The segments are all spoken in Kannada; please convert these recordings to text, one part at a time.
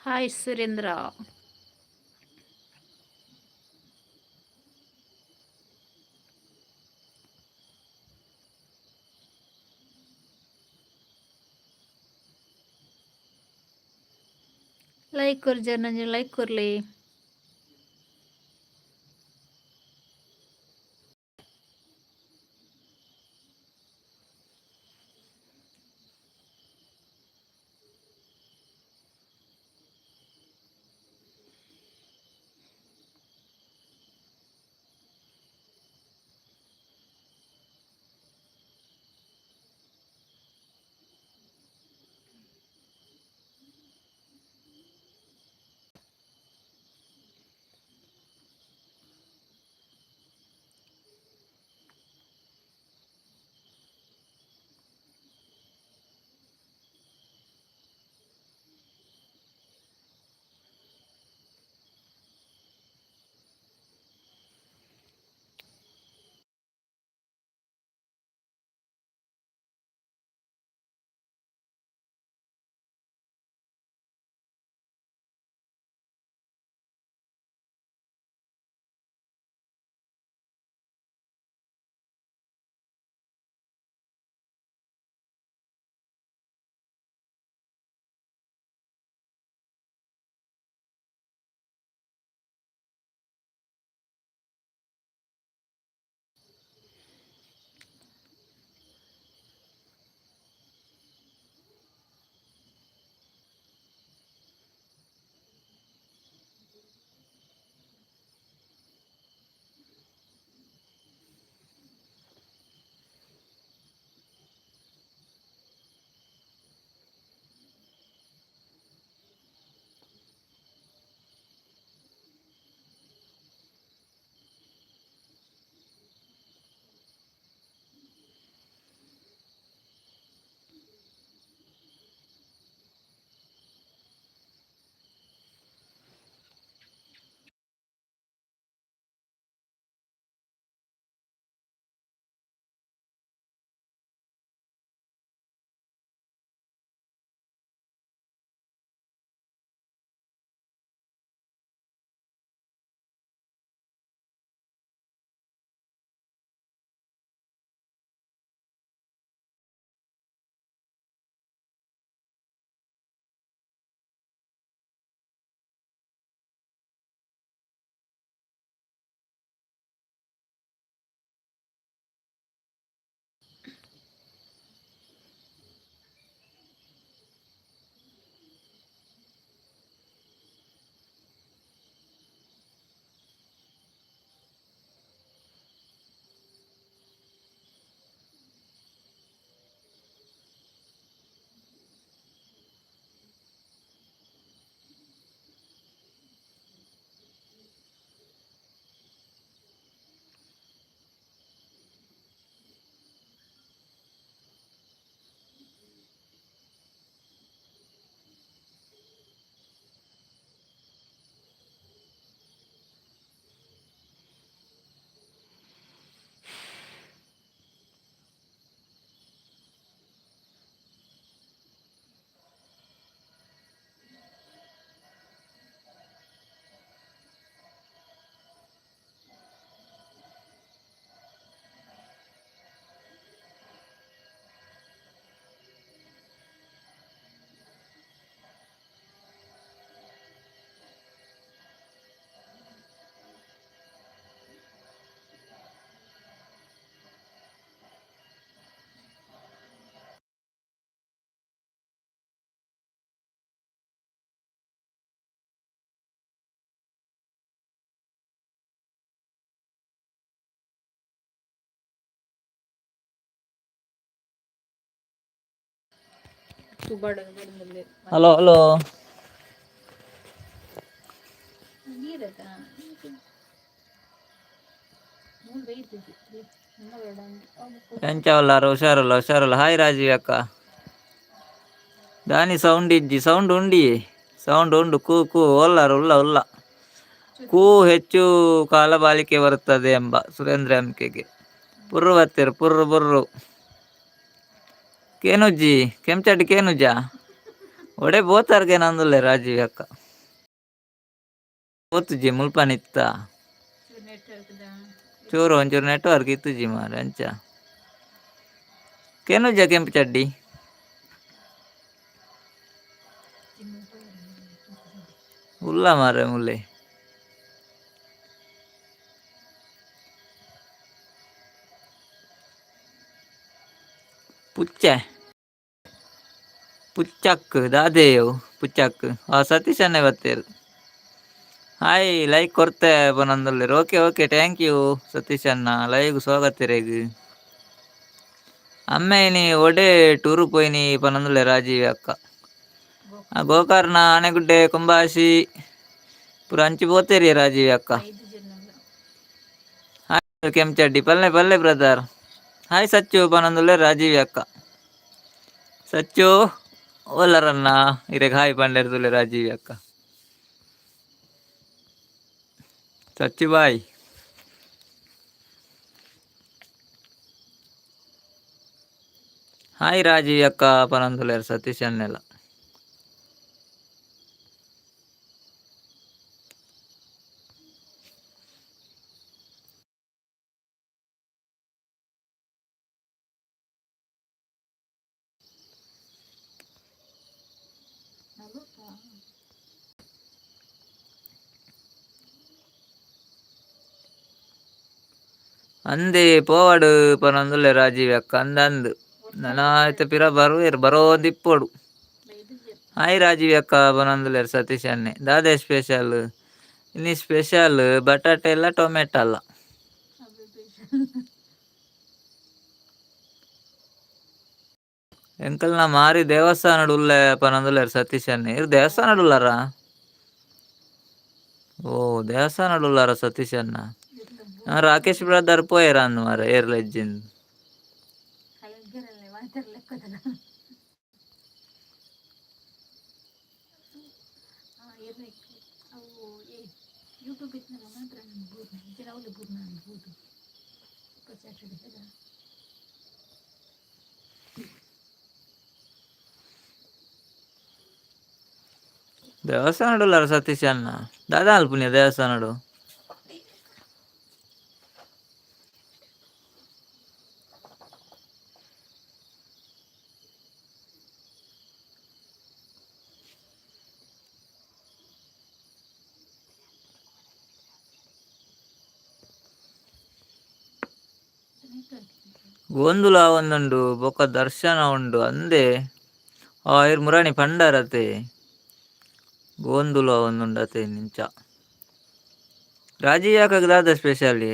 ಹಾಯ್ ಸುರೇಂದ್ರ. लाईक कर जर्नल लाईक करले. Hello hello. ಎಂಚವಲ್ಲಾರು ಹುಷಾರಲ್ಲ ಹಾಯ್ ರಾಜೀವ್ ಅಕ್ಕ. ದಾನಿ ಸೌಂಡ್ ಇಜ್ಜಿ ಸೌಂಡ್ ಉಂಡಿ ಸೌಂಡ್ ಉಂಡು ಕೂ ಕೂ ಒಲ್ಲಾರು ಉಲ್ಲ ಕೂ ಹೆಚ್ಚು ಕಾಲ ಬಾಳಿಕೆ ಬರುತ್ತದೆ ಎಂಬ ಸುರೇಂದ್ರ ಎಂಕೆಗೆ ಪುರ್ರು ಬತ್ತಿರು ಪುರ್ರು ಕೇನುಜ್ಜಿ ಕೆಂಚಡ್ಡಿ ಕೇನುಜ ಒಡೆ ಬೋತಾರ್ಗೆ ನಂದುಲ್ಲೆ ರಾಜೀವ್ ಅಕ್ಕ పోతుజీ ముల్పని ఇత్తా ಚೂರು ಒಂಚೂರು ನೆಟ್ವರ್ಕ್ ಇತ್ತು ಜಿ ಮಾರೆ ಅಂಚ ಕೆನುಜ ಕೆಂಪು ಚಡ್ಡಿ ಉಲ್ಲ ಮಾರೆ ಮುಲ್ಲೆ ಪುಚ್ಚೆ ಪುಚ್ಚಕ್ ದಾದೇವ್ ಪುಚ್ಚಕ್ ಸತೀಶ್ ಅನ್ನೇ ಬತ್ತೇರು ಹಾಯ್ ಲೈಕ್ ಕೊಡ್ತೆ ಬನಂದಲ್ಲಿರು okay okay thank you Satish ಅಣ್ಣ ಲೈವ್ ಸ್ವಾಗತಿರೇಗು ಅಮ್ಮೇನಿ ಒಡೆ ಟೂರು ಪೋಯ್ನಿ ಪನಂದುಲ್ಲೆ ರಾಜೀವ್ ಅಕ್ಕ ಗೋಕರ್ಣ ಆನೆಗುಡ್ಡೆ ಕುಂಬಾಶಿ ಪೂರ ಹಂಚಿ ಪೋತೇರಿ ರಾಜೀವ್ ಅಕ್ಕ ಹಾಯ್ ಕೆಂಚಡ್ಡಿ ಪಲ್ಲೆ ಪಲ್ಲೆ ಬ್ರದರ್ ಹಾಯ್ ಸಚ್ಚು ಪನಂದುಲ್ಲೆ ರಾಜೀವ್ ಅಕ್ಕ ಸಚ್ಚು ಓಲರನ್ನ ಇರೆಗ್ ಹಾಯ್ ಪಂಡೆರ್ದುಲ್ಲೆ ರಾಜೀವ್ ಅಕ್ಕ ಸಚ್ಚು ಬಾಯ್ ಹಾಯ್ ರಾಜೀವ್ ಅಕ್ಕ ಪನಂದುಲ್ಲೆರ್ ಸತೀಶ್ ಅನ್ನೆಲ್ಲ ಅಂದೆ ಪೋವಾಡು ಪನಂದುಲ್ಲೆ ರಾಜೀವ್ ಅಕ್ಕ ಅಂದಂದು ನನಾಯ್ತು ಪಿರ ಬರೋದಿಪ್ಪೋಡು ಹಾಯ್ ರಾಜೀವ್ ಅಕ್ಕ ಪನಂದುಲ್ಲೆರ್ ಸತೀಶ್ ಅನ್ನೆ ದಾದೆ ಸ್ಪೆಷಲ್ ಇನ್ನಿ ಸ್ಪೆಷಲ್ ಬಟಾಟೆ ಎಲ್ಲ ಟೊಮೆಟೊ ಅಲ್ಲ ಎಂಕಲ್ನ ಮಾರಿ ದೇವಸ್ಥಾನಡು ಉಲ್ಲೆ ಪನಂದುಲ್ಲೆರ್ ಸತೀಶ್ ಅನ್ನೆ ಇರು ದೇವಸ್ಥಾನಡು ಉಲ್ಲಾರ ಓ ದೇವಸ್ಥಾನಡು ಉಲ್ಲಾರ ಸತೀಶ್ ಅನ್ನ ರಾಕೇಶ್ ಬ್ರದರ್ ಪೋಯರ ಅಂದ್ ಮಾರ ಏರ್ಲೆಜ್ಜಿಂದ್ ದೇವಸ್ಥಾನಡು ಉಲ್ಲಾರ ಸತೀಶ್ ಅನ್ನ ದಾದಾ ಅಲ್ಪುನಿಯ ದೇವಸ್ಥಾನಡು ಗೋಂದುಲ ಒಂದುಂಡು ಬೊಕ್ಕ ದರ್ಶನ ಉಂಡು ಅಂದೆ ಇರ್ ಮುರಾಣಿ ಪಂಡರತೆ ಗೋಂದುಲ ಒಂದುಂಡತೆ ನಿಂಚ ರಾಜೀವ್ ಯಾಕಾಗ ದಾದ ಸ್ಪೆಷಲಿ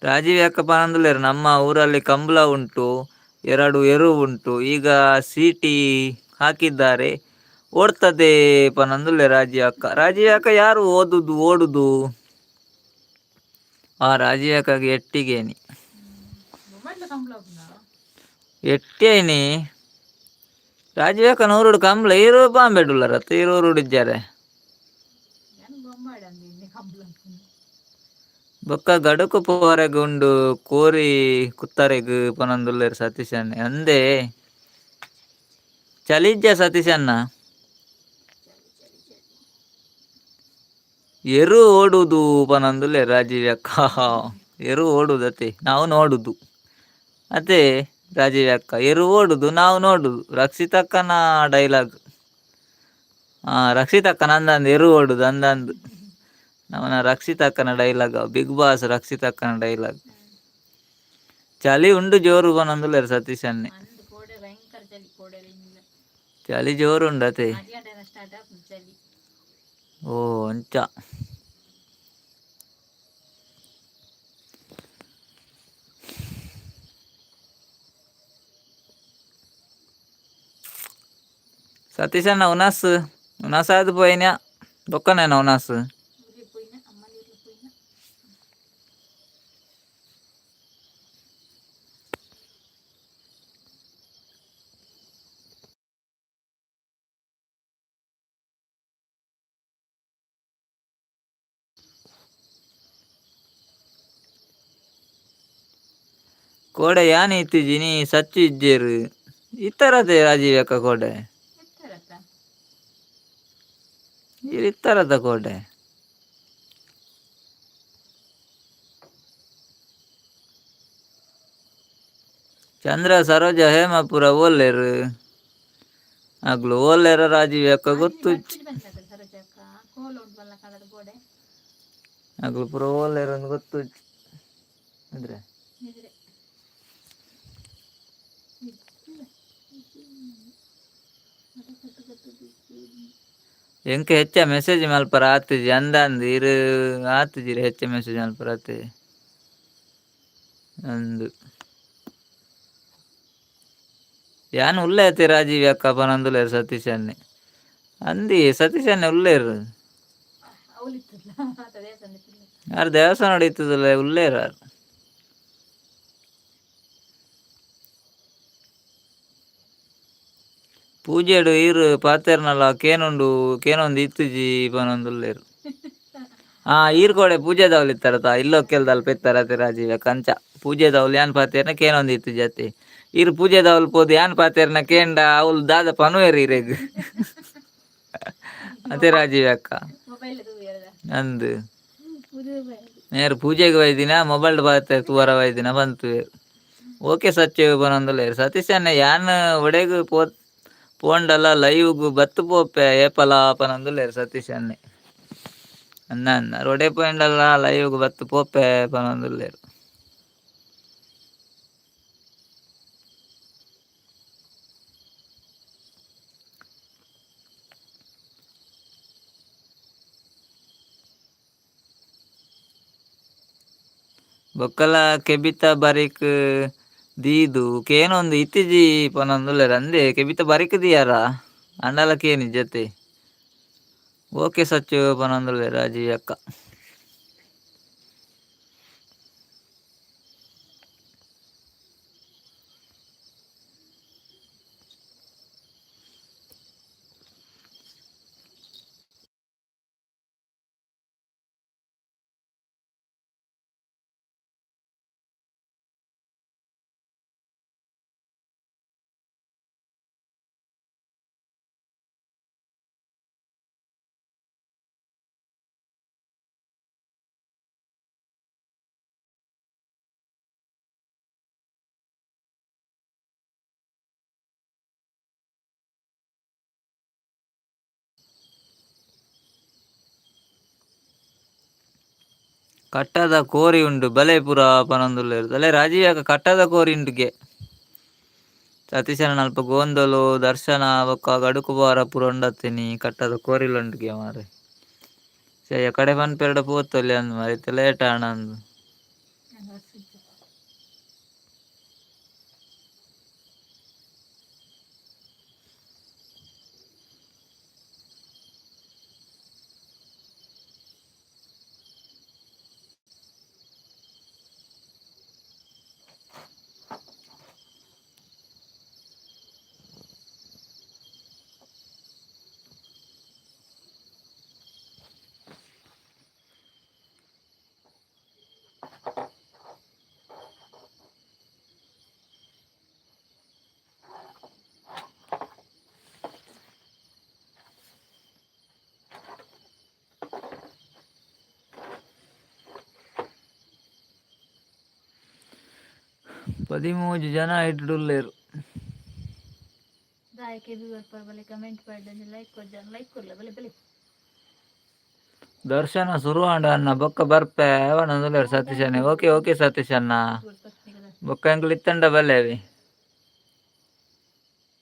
ರಾಜೀವ್ ಯಾಕಪ್ಪ ಅಂದ್ಲೇರು ನಮ್ಮ ಊರಲ್ಲಿ ಕಂಬಳ ಉಂಟು 2 ಎರು ಉಂಟು ಈಗ ಸೀಟಿ ಹಾಕಿದ್ದಾರೆ ಓಡ್ತದೆ ಪನಂದುಲ್ಲೆ ರಾಜೀವ್ ಅಕ್ಕ ಯಾರು ಓಡುದು ರಾಜೀವ್ ಅಕ್ಕಗೆ ಎಟ್ಟಿಗೇನಿ ಎಟ್ಟೇನಿ ರಾಜೀವ್ ಅಕ್ಕ 100 ಕಂಬಳ ಇರೋ ಬಾಂಬೆಡುಲ್ಲರತ್ತ ಇರೋರು ಇದ್ದಾರೆ ಬೊಕ್ಕ ಗಡುಕು ಪೋರೆಗುಂಡು ಕೋರಿ ಕುತ್ತರೆಗ್ ಪನಂದುಲ್ಲೆರ್ ಸತೀಶ್ ಅಣ್ಣೆ ಅಂದೆ ಚಲಿಜ್ಜ ಸತೀಶ್ ಅಣ್ಣ ಎರು ಓಡುದು ಪನಂದುಲ್ಲೆ ರಾಜೀವ್ ಅಕ್ಕ ಎರು ಓಡುದು ಅತೆ ನಾವು ನೋಡುದು ಅದೇ ರಾಜೀವ್ ಅಕ್ಕ ಎರು ಓಡುದು ನಾವು ನೋಡುದು ರಕ್ಷಿತಕ್ಕನ ಡೈಲಾಗ್ ರಕ್ಷಿತಕ್ಕನ ಅಂದಂದು ಎರು ಓಡುದು ಅಂದಂದು ನಮ್ಮನ ರಕ್ಷಿತಕ್ಕನ ಡೈಲಾಗ್ ಬಿಗ್ ಬಾಸ್ ರಕ್ಷಿತಕ್ಕನ ಡೈಲಾಗ್ ಚಳಿ ಉಂಡು ಜೋರು ಪನಂದುಲ್ಲೆರ್ ಸತೀಶ್ ಅನ್ನೆ ಚಳಿ ಜೋರು ಉಂಡು ಅತೆ ಓ ಅಂಚ ಸತೀಶ್ ಅಣ್ಣ ಉನಾಸ್ ಆದ್ ಪೋಯಿನ್ಯಾ ಬೊಕ್ಕನೇನ ಉನಾಸ್ ಕೋಡೆ ಯಾನ್ ಇತ್ತಿಜಿ ನೀ ಸಚ್ಚು ಇಜ್ಜೇರು ಇತ್ತರತೆ ರಾಜೀವ್ ಅಕ್ಕ ಕೋಡೆ ಇತ್ತರದ ಕೋಡೆ ಚಂದ್ರ ಸರೋಜ ಹೇಮಾಪುರ ಓಲ್ಲೇರು ಆಗ್ಲು ಓಲ್ಲೇರ ರಾಜೀವ್ ಅಕ್ಕ ಗೊತ್ತು ಆಗ್ಲು ಪುರ ಓಲ್ಲೇರ ಒಂದು ಗೊತ್ತು ಅಂದ್ರೆ ಎಂಕ ಹೆಚ್ಚ ಮೆಸೇಜ್ ಮಲ್ಪರ ಆತಿಜಿ ಅಂದಂದು ಇರು ಆತಿಜಿರಿ ಹೆಚ್ಚ ಮೆಸೇಜ್ ಮಲ್ಪರ ಆತಿ ಅಂದು ಯಾನ್ ಉಳ್ಳೆ ಐತಿ ರಾಜೀವ್ ಅಕ್ಕ ಪನಂದುಲೇರು ಸತೀಶ್ ಅನ್ನೆ ಅಂದಿ ಸತೀಶ್ ಅನ್ನೆ ಉಳ್ಳೇರು ಯಾರು ದೇವಸ್ಥಾನ ನಡೀತದಲ್ಲ ಉಳ್ಳೇರು ಪೂಜೆಡು ಈರು ಪಾತೆರ್ನಲ್ಲ ಕೇನೊಂದು ಇತ್ತುಜಿ ಪನೊಂದುಲ್ಲೇರು ಈರ್ ಕೋಡೆ ಪೂಜೆ ದವಲ್ ಇತ್ತಾರತ ಇಲ್ಲೋ ಕೆಲ್ದಲ್ ಪೆತ್ತಾರತೆ ರಾಜೀವ ಕಂಚ ಪೂಜೆ ದವಲ್ ಯಾನ್ ಪಾತೆರ್ನ ಕೇನೊಂದು ಇತ್ತು ಜತೆ ಈರ್ ಪೂಜೆ ದವಲ್ ಪೋದು ಯಾನ್ ಪಾತೆರ್ನ ಕೇಂಡ ಅವ್ಲು ದಾದ ಪನುವೆರ್ ಇರೆಗ್ ಅದೇ ರಾಜೀವ್ ಅಕ್ಕ ಅಂದು ನೇರು ಪೂಜೆಗೆ ಒಯ್ದಿನ ಮೊಬೈಲ್ ಪಾತೆ ತೂವರ ಒಯ್ದಿನ ಬಂತು ಓಕೆ ಸಚ್ಚೆ ಪನೊಂದುಲ್ಲೇರು ಸತೀಶ್ ಅನ್ನ ಯಾನ್ ಒಡೆಗ್ ಪೋಂಡಲ ಲೈವ್ ಬತ್ತು ಪೋಪೆ ಏಪಲ ಪನೊಂದುಲ್ಲೇರು ಸತೀಶ್ ಅನ್ನೆ ಅನ್ನ ರೊಡೆ ಪೋಯಿಂಡಲ್ಲ ಲೈವ್ ಬತ್ತು ಪೋಪೆ ಪನೊಂದುಲ್ಲೇರು ಬೊಕ್ಕಲ ಕೆಬಿತ ಬರಿಕ್ ದೀದು ಕೇನೊಂದು ಇತ್ತಿಜಿ ಪನೊಂದುಲ್ಲೇರು ಅಂದೆ ಕೆಬಿತ ಬರಿಕ್ ದಿಯಾರ ಅಂಡಲ ಕೇನಿ ಜೊತೆ ಓಕೆ ಸಚ್ಚು ಪನೊಂದುಲ್ಲೇರು ರಾಜೀವ್ ಅಕ್ಕ ಕಟ್ಟದ ಕೋರಿ ಉಂಡು ಬಲೇಪುರ ಪನೊಂದುಲ್ಲೇರು ಅಲ್ಲೇ ರಾಜೀವ್ ಅಕ್ಕ ಕಟ್ಟದ ಕೋರಿ ಉಂಡುಗೆ ಸತೀಶನ ನಲ್ಪ ಗೋಂದಲು ದರ್ಶನ ಬೊಕ್ಕ ಗಡುಕು ಬಾರ ಪೂರ ಉಂಡತ್ತೀನಿ ಕಟ್ಟದ ಕೋರಿಲುಂಡುಗೆ ಮಾರೆ ಸಯ್ಯ ಕಡೆ ಪನ್ಪೆರಡ ಪೋತೊಲಿ ಅಂದ್ ಮಾರ ಲೇಟ್ ಆಣ ಅಂದು ಪದಿಮೂಜು ಜನ ಇಟ್ಟುಲ್ಲೇರು ದರ್ಶನ ಸುರುವಾಂಡ ಅನ್ನ ಬೊಕ್ಕ ಬರ್ಪೆ ಅವನೊಂದುಲ್ಲೇರು ಸತೀಶ್ ಅಣ್ಣ ಓಕೆ ಓಕೆ ಸತೀಶ್ ಅಣ್ಣ ಬೊಕ್ಕ ಎಂಕ್ಲು ಇತ್ತಂಡ ಬಲ್ಲೆವಿ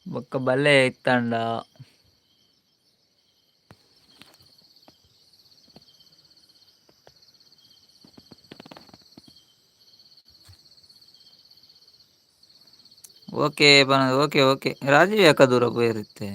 ಬೊಕ್ಕ ಬಲ್ಲೆ ಇತ್ತಂಡ ಓಕೆ ಓಕೆ ಓಕೆ ರಾಜೀವ್ ಯಾಕ ದೂರ ಪೋಯಿರುತ್ತೆ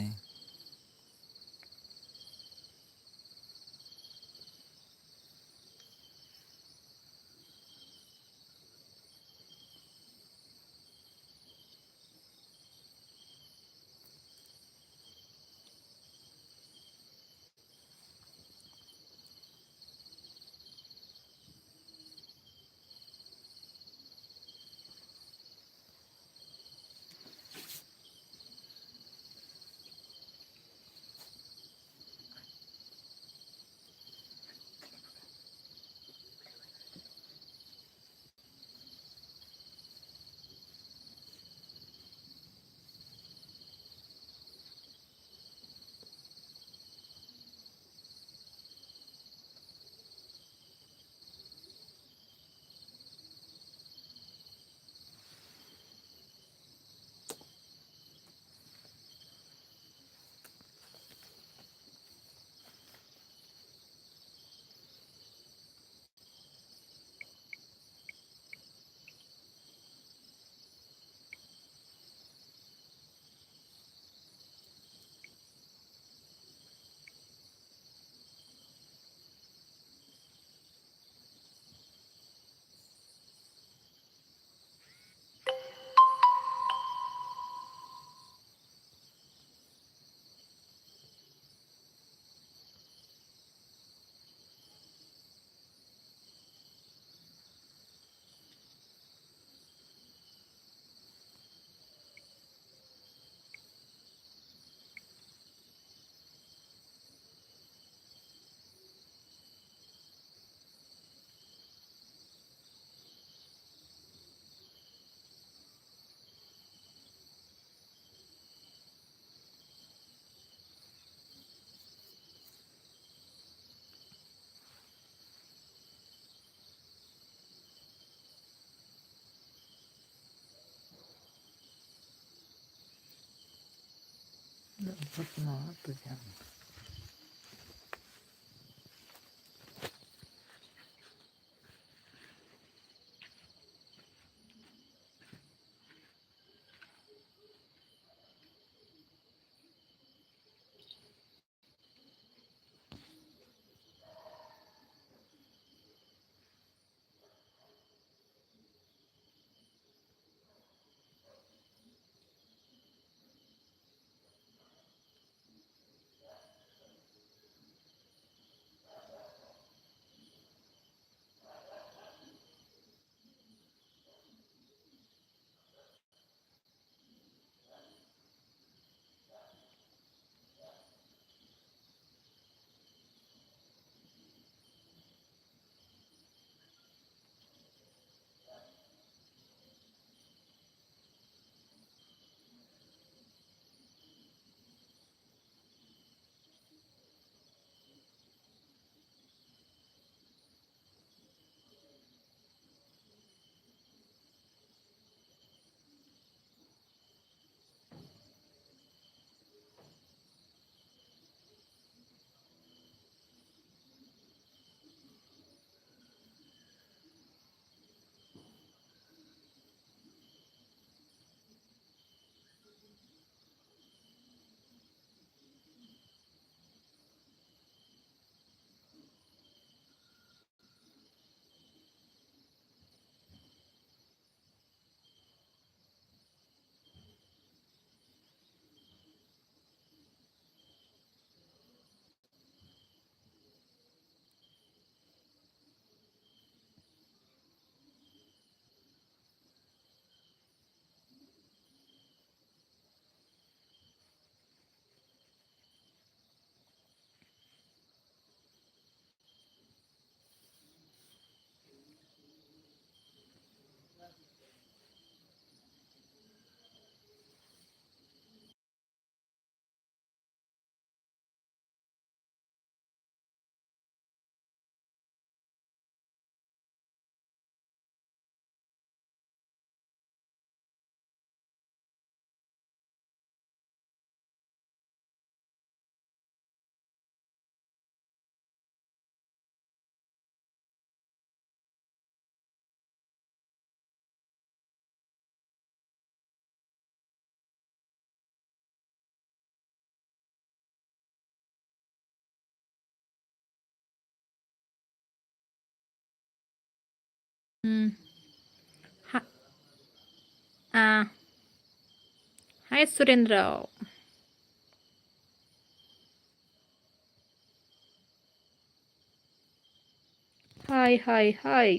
ಇಪ್ಪತ್ನಾಲ್ಕು ಜನ. ಹ- ಆ, hi Surendra. Hi hi hi.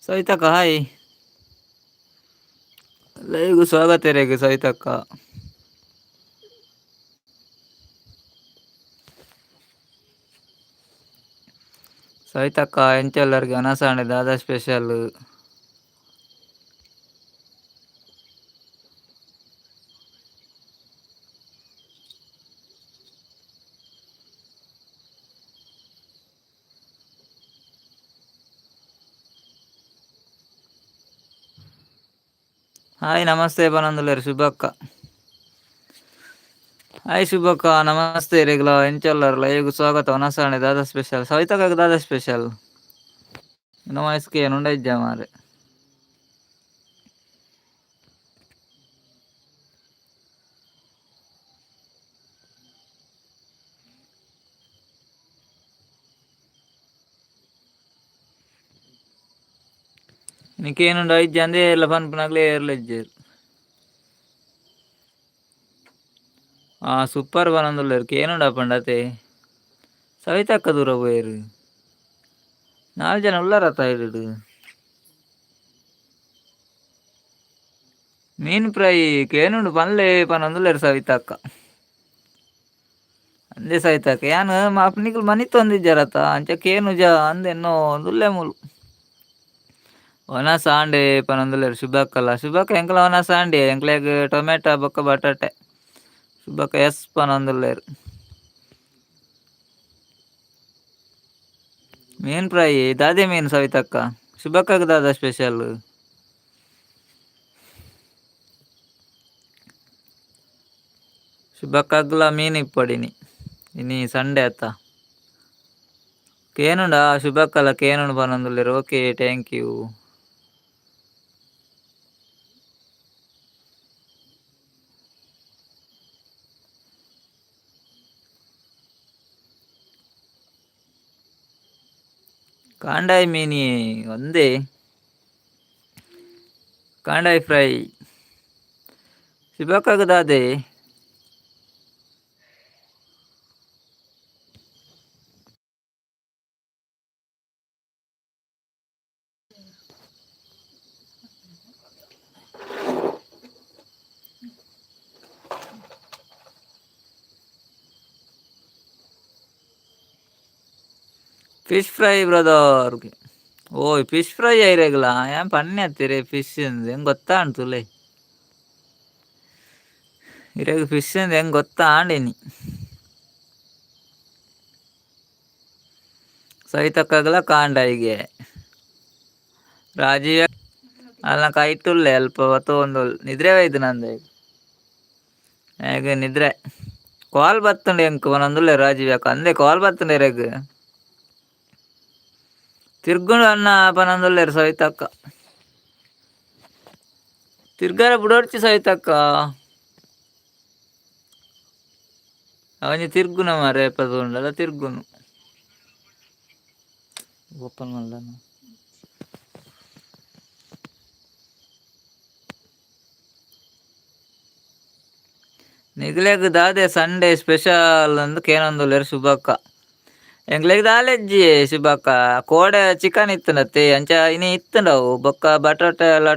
ಸವಿತಕ್ಕ ಹಾಯ್. ಲೈವ್ಗೂ ಸ್ವಾಗತ ರೇಗೆ ಸವಿತಕ್ಕ. ಸವಿತಕ್ಕ ಎಂಚೆಲ್ಲರಿಗೆ ಅನಸಾಣೆ ದಾದಾ ಸ್ಪೆಷಲ್. ಹಾಯ್ ನಮಸ್ತೆ ಪನಂದುಲೇರು ಶುಭಕ್ಕ. ಹಾಯ್ ಶುಭಕ್ಕ ನಮಸ್ತೆ ರೇಗ್ಲ ಎಂಚಲ್ಲರ್ ಲೈವ್ಗೂ ಸ್ವಾಗತ ಅನಸಾಣೆ ದಾದಾ ಸ್ಪೆಷಲ್. ಸವಿತಕ್ಕ ದಾದಾ ಸ್ಪೆಷಲ್ ಇನ್ನು ವಯಸ್ಸಿಗೆ ಏನುಂಡ ಇಜ್ಜ ಮಾರೆ. ನಿಕ್ಕೇನುಂಡ ಇಜ್ಜ ಅಂದೇ ಎಲ್ಲ ಪನ್ಪುನಾಗ್ಲೇ ಏರ್ಲಜ್ಜೇರು. ಸೂಪರ್ ಪನಂದುಲ್ಲೇರು ಕೇನುಂಡ ಪಂಡತೆ ಸವಿತಕ್ಕ ದೂರ ಪೋಯರು 4 ಜನ ಉಳ್ಳಾರತ್ತ ಇಡುಡು. ಮೀನು ಫ್ರೈ ಕೇನುಂಡು ಪನ್ಲೆ ಪನೊಂದುಲ್ಲೇರು ಸವಿತಕ್ಕ. ಅಂದೇ ಸವಿತಕ್ಕ ಯಾನ್ ಅಪ್ನಿಕುಲು ಮನಿತೊಂದಿಜ್ಜರತ್ತ ಅಂಚ ಕೇನು ಜಾ ಅಂದೆ ಎನ್ನೋ ದುಲ್ಲೆ ಮೂಲು. ಒಣ ಸಾಂಡೆ ಪನೊಂದುಲ್ಲೇರು ಶುಭಕ್ಕಲ. ಶುಭಕ್ಕ ಎಂಕಲ ಒಣ ಸಾಂಡೆ ಎಂಕ್ಲೆಗ್ ಟೊಮೆಟೊ ಬೊಕ್ಕ ಬಟಾಟೆ. ಶುಭಕ್ಕ ಎಸ್ ಪನೊಂದುಲ್ಲೇರು. ಮೀನ್ ಫ್ರೈ ದಾದೆ ಮೀನು ಸವಿತಕ್ಕ. ಶುಭಕ್ಕಗ್ ದಾದ ಸ್ಪೆಷಲ್. ಶುಭಕ್ಕಗ್ಲ ಮೀನು ಇಪ್ಪಡಿನಿ ಇನಿ ಸಂಡೆ ಅತ್ತ. ಕೇನುಂಡ ಶುಭಕ್ಕಲ ಕೇನುಂಡು ಪನೊಂದುಲ್ಲೇರು. Okay thank you. ಕಾಂಡಾಯಿ ಮೀನಿ ಒಂದೇ ಕಾಂಡಾಯಿ ಫ್ರೈ ಶುಭಕ್ಕಗ್ ದಾದೆ. Fish fry brother. ಓಯ್ ಫಿಶ್ ಫ್ರೈ ಐರೆಗ್ಲ ಯಾನ್ ಪನ್ನೆ ಹತ್ತಿರೆ ಫಿಶ್ ಹೆಂಗ್ ಗೊತ್ತಾ ತುಲೆ. ಇರೆಗ್ ಫಿಶ್ ಹೆಂಗ್ ಗೊತ್ತಾ ಆಂಡೇನಿ. ಸವಿತಕ್ಕಗ್ಲ ಕಾಂಡಾಯಿಗೆ ರಾಜೀವ ಅಲ್ಲ ಕೈಟುಲ್ಲೆ ಅಲ್ಪ ತೋಂದುಲ್ ನಿದ್ರೆ ಬೈದು ನಂದೆ ಹೇಗೆ ನಿದ್ರೆ ಕಾಲ್ ಬತ್ತುಂಡು ಎಂಕ್ ಪನೊಂದುಲ್ಲೆ ರಾಜೀವ್ಯಾಕ ಅಂದೆ ಕಾಲ್ ಬತ್ತುಂಡು ಎರೆಗ್ ತಿರ್ಗುಂಡು ಅನ್ನ ಪನೊಂದುಲ್ಲೇರು ಸವಿತಕ್ಕ. ತಿರ್ಗಾರ ಬುಡೋಡ್ಚಿ ಸವಿತಕ್ಕ ಅವನಿ ತಿರ್ಗುನ ಮಾರೆ ಪದೊಂಡಲ್ಲ ತಿರ್ಗುನು ಓಪನ್ ಮಾಡಲ್ಲ. ನಿಗ್ಲೆಗ್ ದಾದೆ ಸಂಡೇ ಸ್ಪೆಷಲ್ ಅಂದು ಕೇನೊಂದುಲ್ಲೇರು ಶುಭಕ್ಕ. ಎಂಗ್ಲೆಗ್ ದಾಲೆಜ್ಜಿ ಶುಭಕ್ಕ ಕೋಡೆ ಚಿಕನ್ ಇತ್ತುಂಡತೆ ಅಂಚ ಇನಿ ಇತ್ತುಂಡವು ಬೊಕ್ಕ ಬಟಾಟೆ ಎಲ್ಲ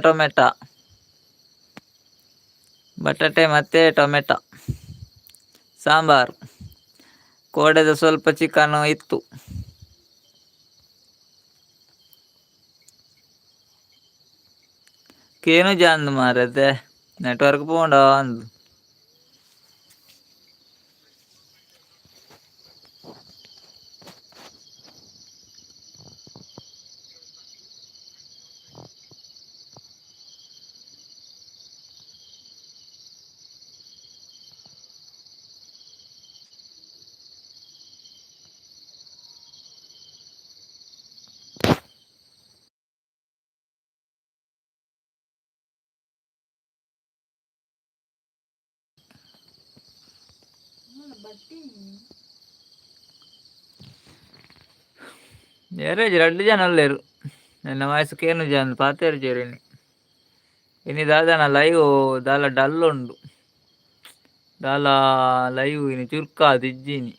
ಬಟಾಟೆ ಮತ್ತೆ ಟೊಮೆಟೊ ಸಾಂಬಾರ್ ಕೋಡೆದ ಸ್ವಲ್ಪ ಚಿಕನ್ ಇತ್ತು. ಕೇನು ಜಾಂದ್ ಮಾರದೆ ನೆಟ್ವರ್ಕ್ ಪೋಂಡ ಅಂದ್. ಎರೇಜ್ 2 ಜನ ಉಲ್ಲೇರು ನಿನ್ನ ವಾಯ್ಸ್ ಕೇನು ಜಾಂದ್ ಪಾತೆರ್ ಜೇರಿನಿ ಇನಿ ದಾದಾನ ಲೈವ್ ದಾಲ ಡಲ್ ಉಂಡು ದಾಲ ಲೈವ್ ಇನಿ ಚುರ್ಕಾದ್ ಇಜ್ಜಿನಿ.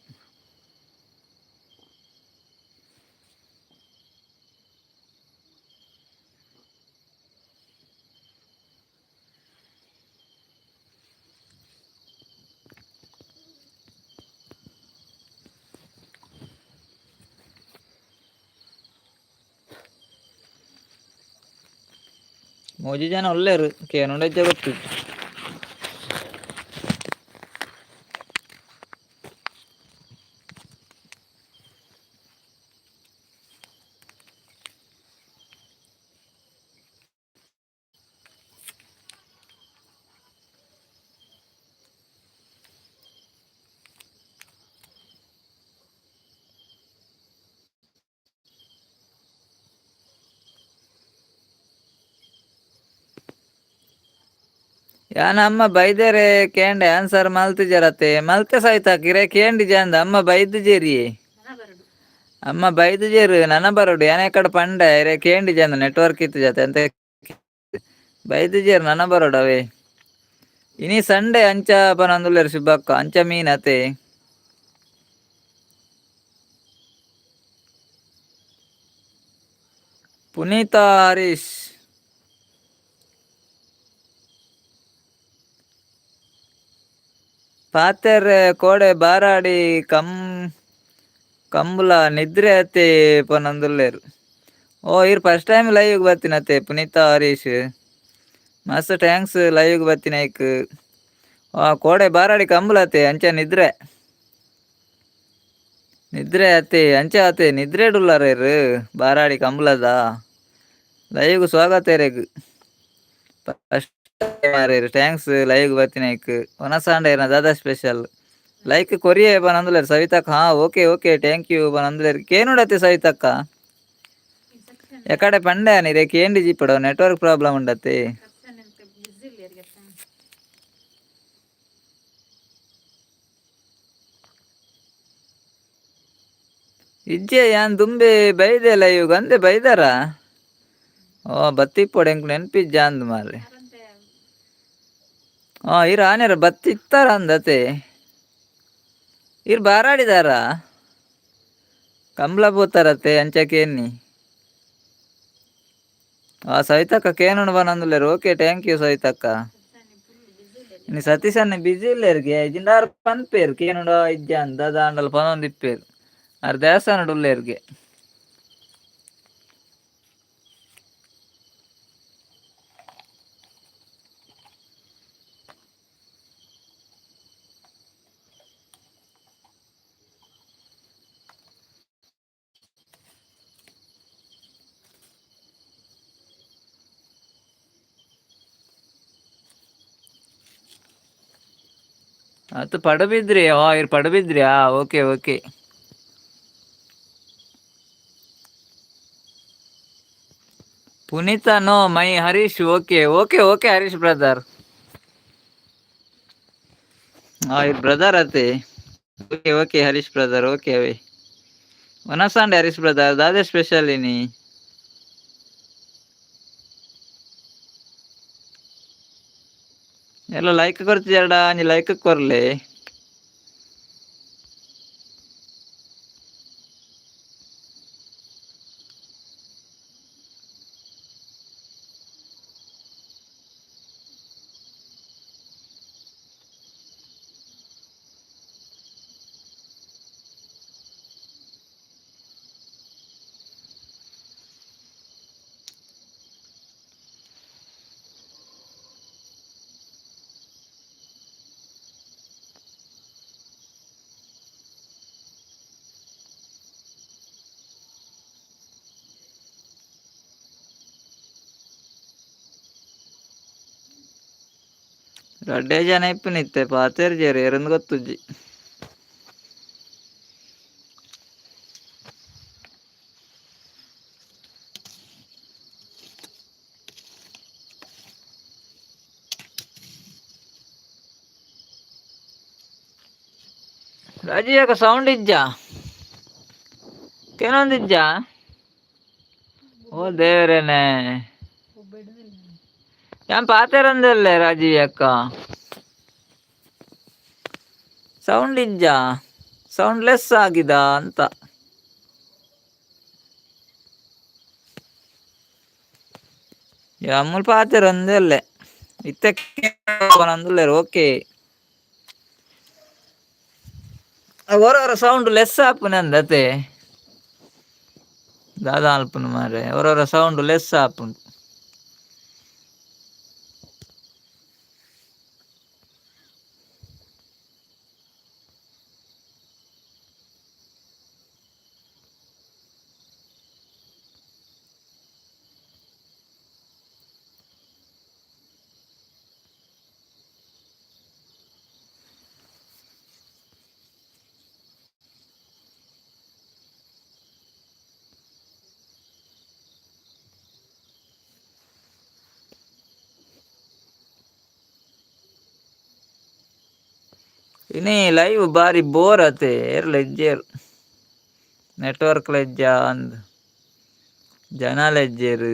ಮೋಜಿ ಜನ ಒಳ್ಳೆಯರು ಕೇನುಂಡಜ್ಜ ಗೊತ್ತು. ಯಾನ ಅಮ್ಮ ಬೈದೇರೆ ಕೇಂಡೆ ಆನ್ಸರ್ ಮಲ್ತಿಜರತೆ ಮಲ್ತೆ ಸಹಿತ ಕಿರೆ ಕೇಂಡಿ ಜಾಂದ ಅಮ್ಮ ಬೈದು ಜೇರಿ ಅಮ್ಮ ಬೈದು ಜೇರು ನನ ಬರೋಡು ಯಾನ ಕಡೆ ಪಂಡ ಇರೆ ಕೇಂಡಿ ಜಾಂದ ನೆಟ್ವರ್ಕ್ ಇತ್ತು ಜತೆ ಅಂತ ಬೈದು ಜೇರು ನನ ಬರೋಡು ಅವೇ ಇನಿ ಸಂಡೆ ಅಂಚ ಪನಂದುಲ್ಲೇರು ಶಿಬ್ಬಕ್ಕ ಅಂಚ ಮೀನ್ ಅತೆ ಪುನೀತ ಹರೀಶ್ ಪಾತೆರ್ ಕೋಡೆ ಬಾರಾಡಿ ಕಂಬುಲ ನಿದ್ರೆ ಅತ್ತೆ ಪನಂದುಲ್ಲೇರು ಓ ಇರ್ ಫಸ್ಟ್ ಟೈಮ್ ಲೈವ್ ಬರ್ತೀನತ್ತೆ ಪುನೀತ ಹರೀಶ್ ಮಸ್ತ್ ಥ್ಯಾಂಕ್ಸ್ ಲೈವ್ ಬರ್ತೀನಿ ಐಕ್ ಕೋಡೆ ಬಾರಾಡಿ ಕಂಬುಲತ್ತೆ ಅಂಚ ನಿದ್ರೆ ಅತ್ತೆ ಅಂಚ ಅತ್ತೆ ನಿದ್ರೆ ಡುಲ್ಲಾರೇರು ಬಾರಾಡಿ ಕಂಬುಲದ ಲೈವ್ ಸ್ವಾಗತ ರೇಗ್ ಫಸ್ಟ್ ಮಾರೇರು ಥ್ಯಾಂಕ್ಸ್ ಲೈವ್ ಬರ್ತೀನಿ ಐಕ್ ಒನಸಾಂಡ ದಾದಾ ಸ್ಪೆಷಲ್ ಲೈಕ್ ಕೊರಿಯೆ ಬನಂದುಲೇರು ಸವಿತಕ್ಕ ಹಾ ಓಕೆ ಓಕೆ ಥ್ಯಾಂಕ್ ಯು ಬನಂದುಲೇರು ಕೇನುಡತ್ತೆ ಸವಿತಕ್ಕ ಎಕಡೆ ಪಂಡೆ ನೀರೆ ಕೇಂಡಿ ಜಿಪ್ಪಡು ನೆಟ್ವರ್ಕ್ ಪ್ರಾಬ್ಲಮ್ ಉಂಡತ್ತೆ ಇಜ್ಜೆ ಯಾನ್ ದುಂಬೆ ಬೈದೆ ಲೈವ್ ಗಂದೆ ಬೈದಾರ ಓ ಬತ್ತಿಪ್ಪೊಡು ಎಂಕ್ ನೆನ್ಪಿಜ್ಜ ಅಂದ್ ಮಾರ್ರೆ ಇರ್ ಆನೆರ ಬತ್ತಿತ್ತಾರ ಅಂದತೆ ಇರ್ ಬಾರಾಡಿದಾರ ಕಂಬ್ಲ ಪೋತಾರತ್ತೆ ಅಂಚಕೇನಿ ಸವಿತಕ್ಕ ಕೇನುಂಡು ಬನಂದುಲ್ಲೇರು ಓಕೆ ಥ್ಯಾಂಕ್ ಯು ಸವಿತಕ್ಕ ಇನ್ನು ಸತೀಶ್ ಅನ್ನ ಬಿಜಿ ಇಲ್ಲೇರ್ಗೆ ಇಜಿಂಡಾರು ಪನ್ಪೇರು ಕೇನುಂಡ ಇಜ್ಜ ಅಂತ ದಾಂಡಲ್ ಪನೊಂದಿಪ್ಪೇರು ಅರ್ ದೇವಸ್ಥಾನ ಉಳ್ಳೇರ್ಗೆ ಅದು ಪಡುಬಿದ್ರಿ ಇರ್ ಪಡುಬಿದ್ರಿ ಓಕೆ ಓಕೆ ಪುನೀತ ನೋ ಮೈ Harish okay okay okay Harish brother ಇರ್ ಬ್ರದರ್ ಅತ್ತೆ okay okay Harish brother okay ಅವೇ ಒನಸಾಂಡೆ ಹರೀಶ್ ಬ್ರದರ್ ದಾದೆ ಸ್ಪೆಷಲ್ ಇನಿ ಎಲ್ಲ ಲೈಕ್ ಕೊರ್ತಿಜಾಡ ನೀ ಲೈಕ್ ಕೊರ್ಲೆ ರಡ್ಡೆ ಜನ ಇಪ್ಪನಿತ್ತೆ ಪಾತೇರ್ ಜೇರು ಎರಂದು ಗೊತ್ತುಜ್ಜಿ ರಾಜೀಯಕ ಸೌಂಡ್ ಇಜ್ಜ ಕೇನೊಂದಿಜ್ಜ ಓ ದೇವರೇನೆ ಯಾನ್ ಪಾತೆರಂದಲ್ಲೇ ರಾಜೀವ್ ಅಕ್ಕ ಸೌಂಡ್ ಇಜ್ಜ ಸೌಂಡ್ ಲೆಸ್ ಆಗಿದ ಅಂತ ಅಮ್ಮಲ್ ಪಾತೆರಂದಲ್ಲೇ ಇತ್ತಂದುಲ್ಲೇರು ಓಕೆ ಓರವರ ಸೌಂಡ್ ಲೆಸ್ ಆಪುನೆ ಅಂದತೆ ದಾದಾ ಅಲ್ಪುನು ಮಾರೆ ಓರವರ ಸೌಂಡ್ ಲೆಸ್ ಆಪುಂಡು ಇನಿ ಲೈವ್ ಬಾರಿ ಬೋರ್ ಆತೆ ಲೆಜ್ಜೇರ್ ನೆಟ್ವರ್ಕ್ ಲೆಜ್ಜ ಅಂದ್ ಜನ ಲೆಜ್ಜೇರು.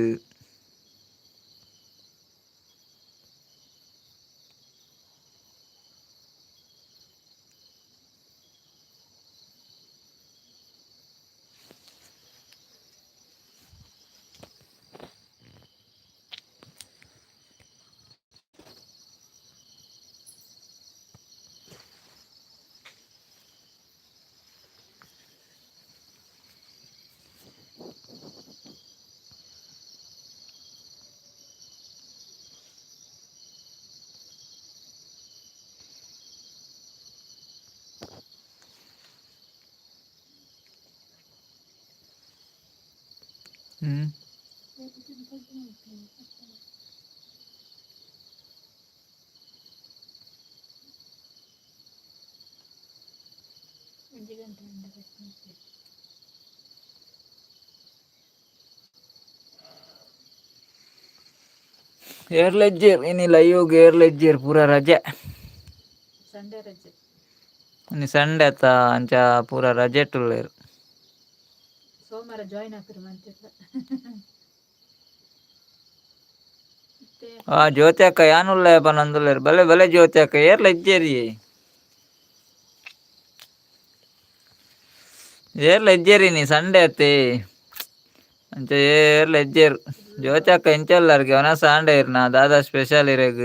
ಹ್ಮ್ ಏರ್ಲೆಜ್ಜೇರ್ ಇನಿ ಲೈವ್ ಏರ್ಲೆಜ್ಜೇರ್ ಪೂರ ರಜೆ. ಸಂಡೇ ರಜೆ ಇನಿ ಸಂಡೆ ಅತ್ತ ಅಂಚ ಪೂರ ರಜೆ ಟುಲ್ಲೇರು. ಸೋಮವಾರ ಜಾಯಿನ್ ಆಗ್ತಾರೆ ಮಂತಿಲ್ಲ. ಆ ಜ್ಯೋತಿ ಅಕ್ಕ ಯಾನುಲ್ಲ ಪನಂದುಲ್ಲೇರು ಬಲೆ ಬಲೆ ಜ್ಯೋತಿ ಅಕ್ಕ ಏರ್ಲೆಜ್ಜೇರಿ ಏರ್ಲೆಜ್ಜೇರಿನಿ ಸಂಡೆ ಅತ್ತೆ ಅಂಚ ಏರ್ಲೆಜ್ಜೇರು ಜ್ಯೋತಿ ಅಕ್ಕ ಇಂಚೆಲ್ಲಾರ್ಗೆ ಅವನ ಸಂಡೆ ಇರ್ನ ದಾದಾ ಸ್ಪೆಷಲ್ ಇರೆಗ್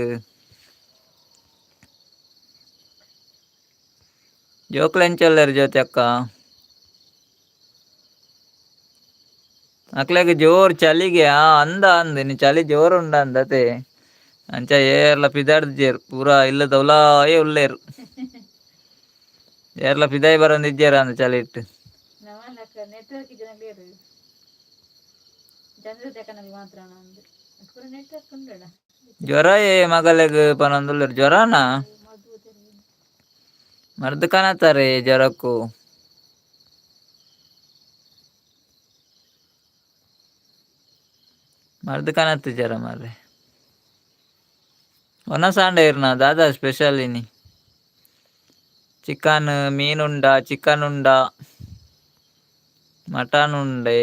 ಜೋಕ್ಲೆಂಚೆಲ್ಲಾರು ಜ್ಯೋತಿ ಅಕ್ಕ ಅಕ್ಲೆಗ್ ಜೋರ್ ಚಲಿಗೆ ಅಂದ ಅಂದ್ ಇನಿ ಚಲಿ ಜೋರ್ ಉಂಡ ಅಂದತೆ ಅಂಚ ಏರ್ಲ ಪಿದಾಡ್ದಿಜ್ಜೇರು ಪೂರ ಇಲ್ಲದ ಉಲಾಯೇ ಉಳ್ಳೇರು. ಏರ್ಲ ಪಿದಾಯಿ ಬರೊಂದಿಜ್ಜೇರ ಅಂದ್ ಚಲಿ ಇಟ್ಟು ನೆಟ್ವರ್ಕ್ ಜನರು ಮಾತ್ರ ನೆಟ್ವರ್ಕ್ ಉಂಡಡ ಜ್ವರ ಮಗಲೆಗ್ ಪನೊಂದುಲ್ಲೇರು ಜ್ವರನಾ ಮರ್ದ್ ಕನತಾರೆ ಜ್ವರಕ್ಕೂ ಮರ್ದ್ ಕನತ್ ಜ್ವರ ಮಾರ್ರೆ ಒನ ಸಂಡೆ ಇರ್ನ ದಾದಾ ಸ್ಪೆಷಲ್ ಇನಿ ಚಿಕನ್ ಮೀನುಂಡ ಚಿಕನ್ ಉಂಡ ಮಟನ್ ಉಂಡೆ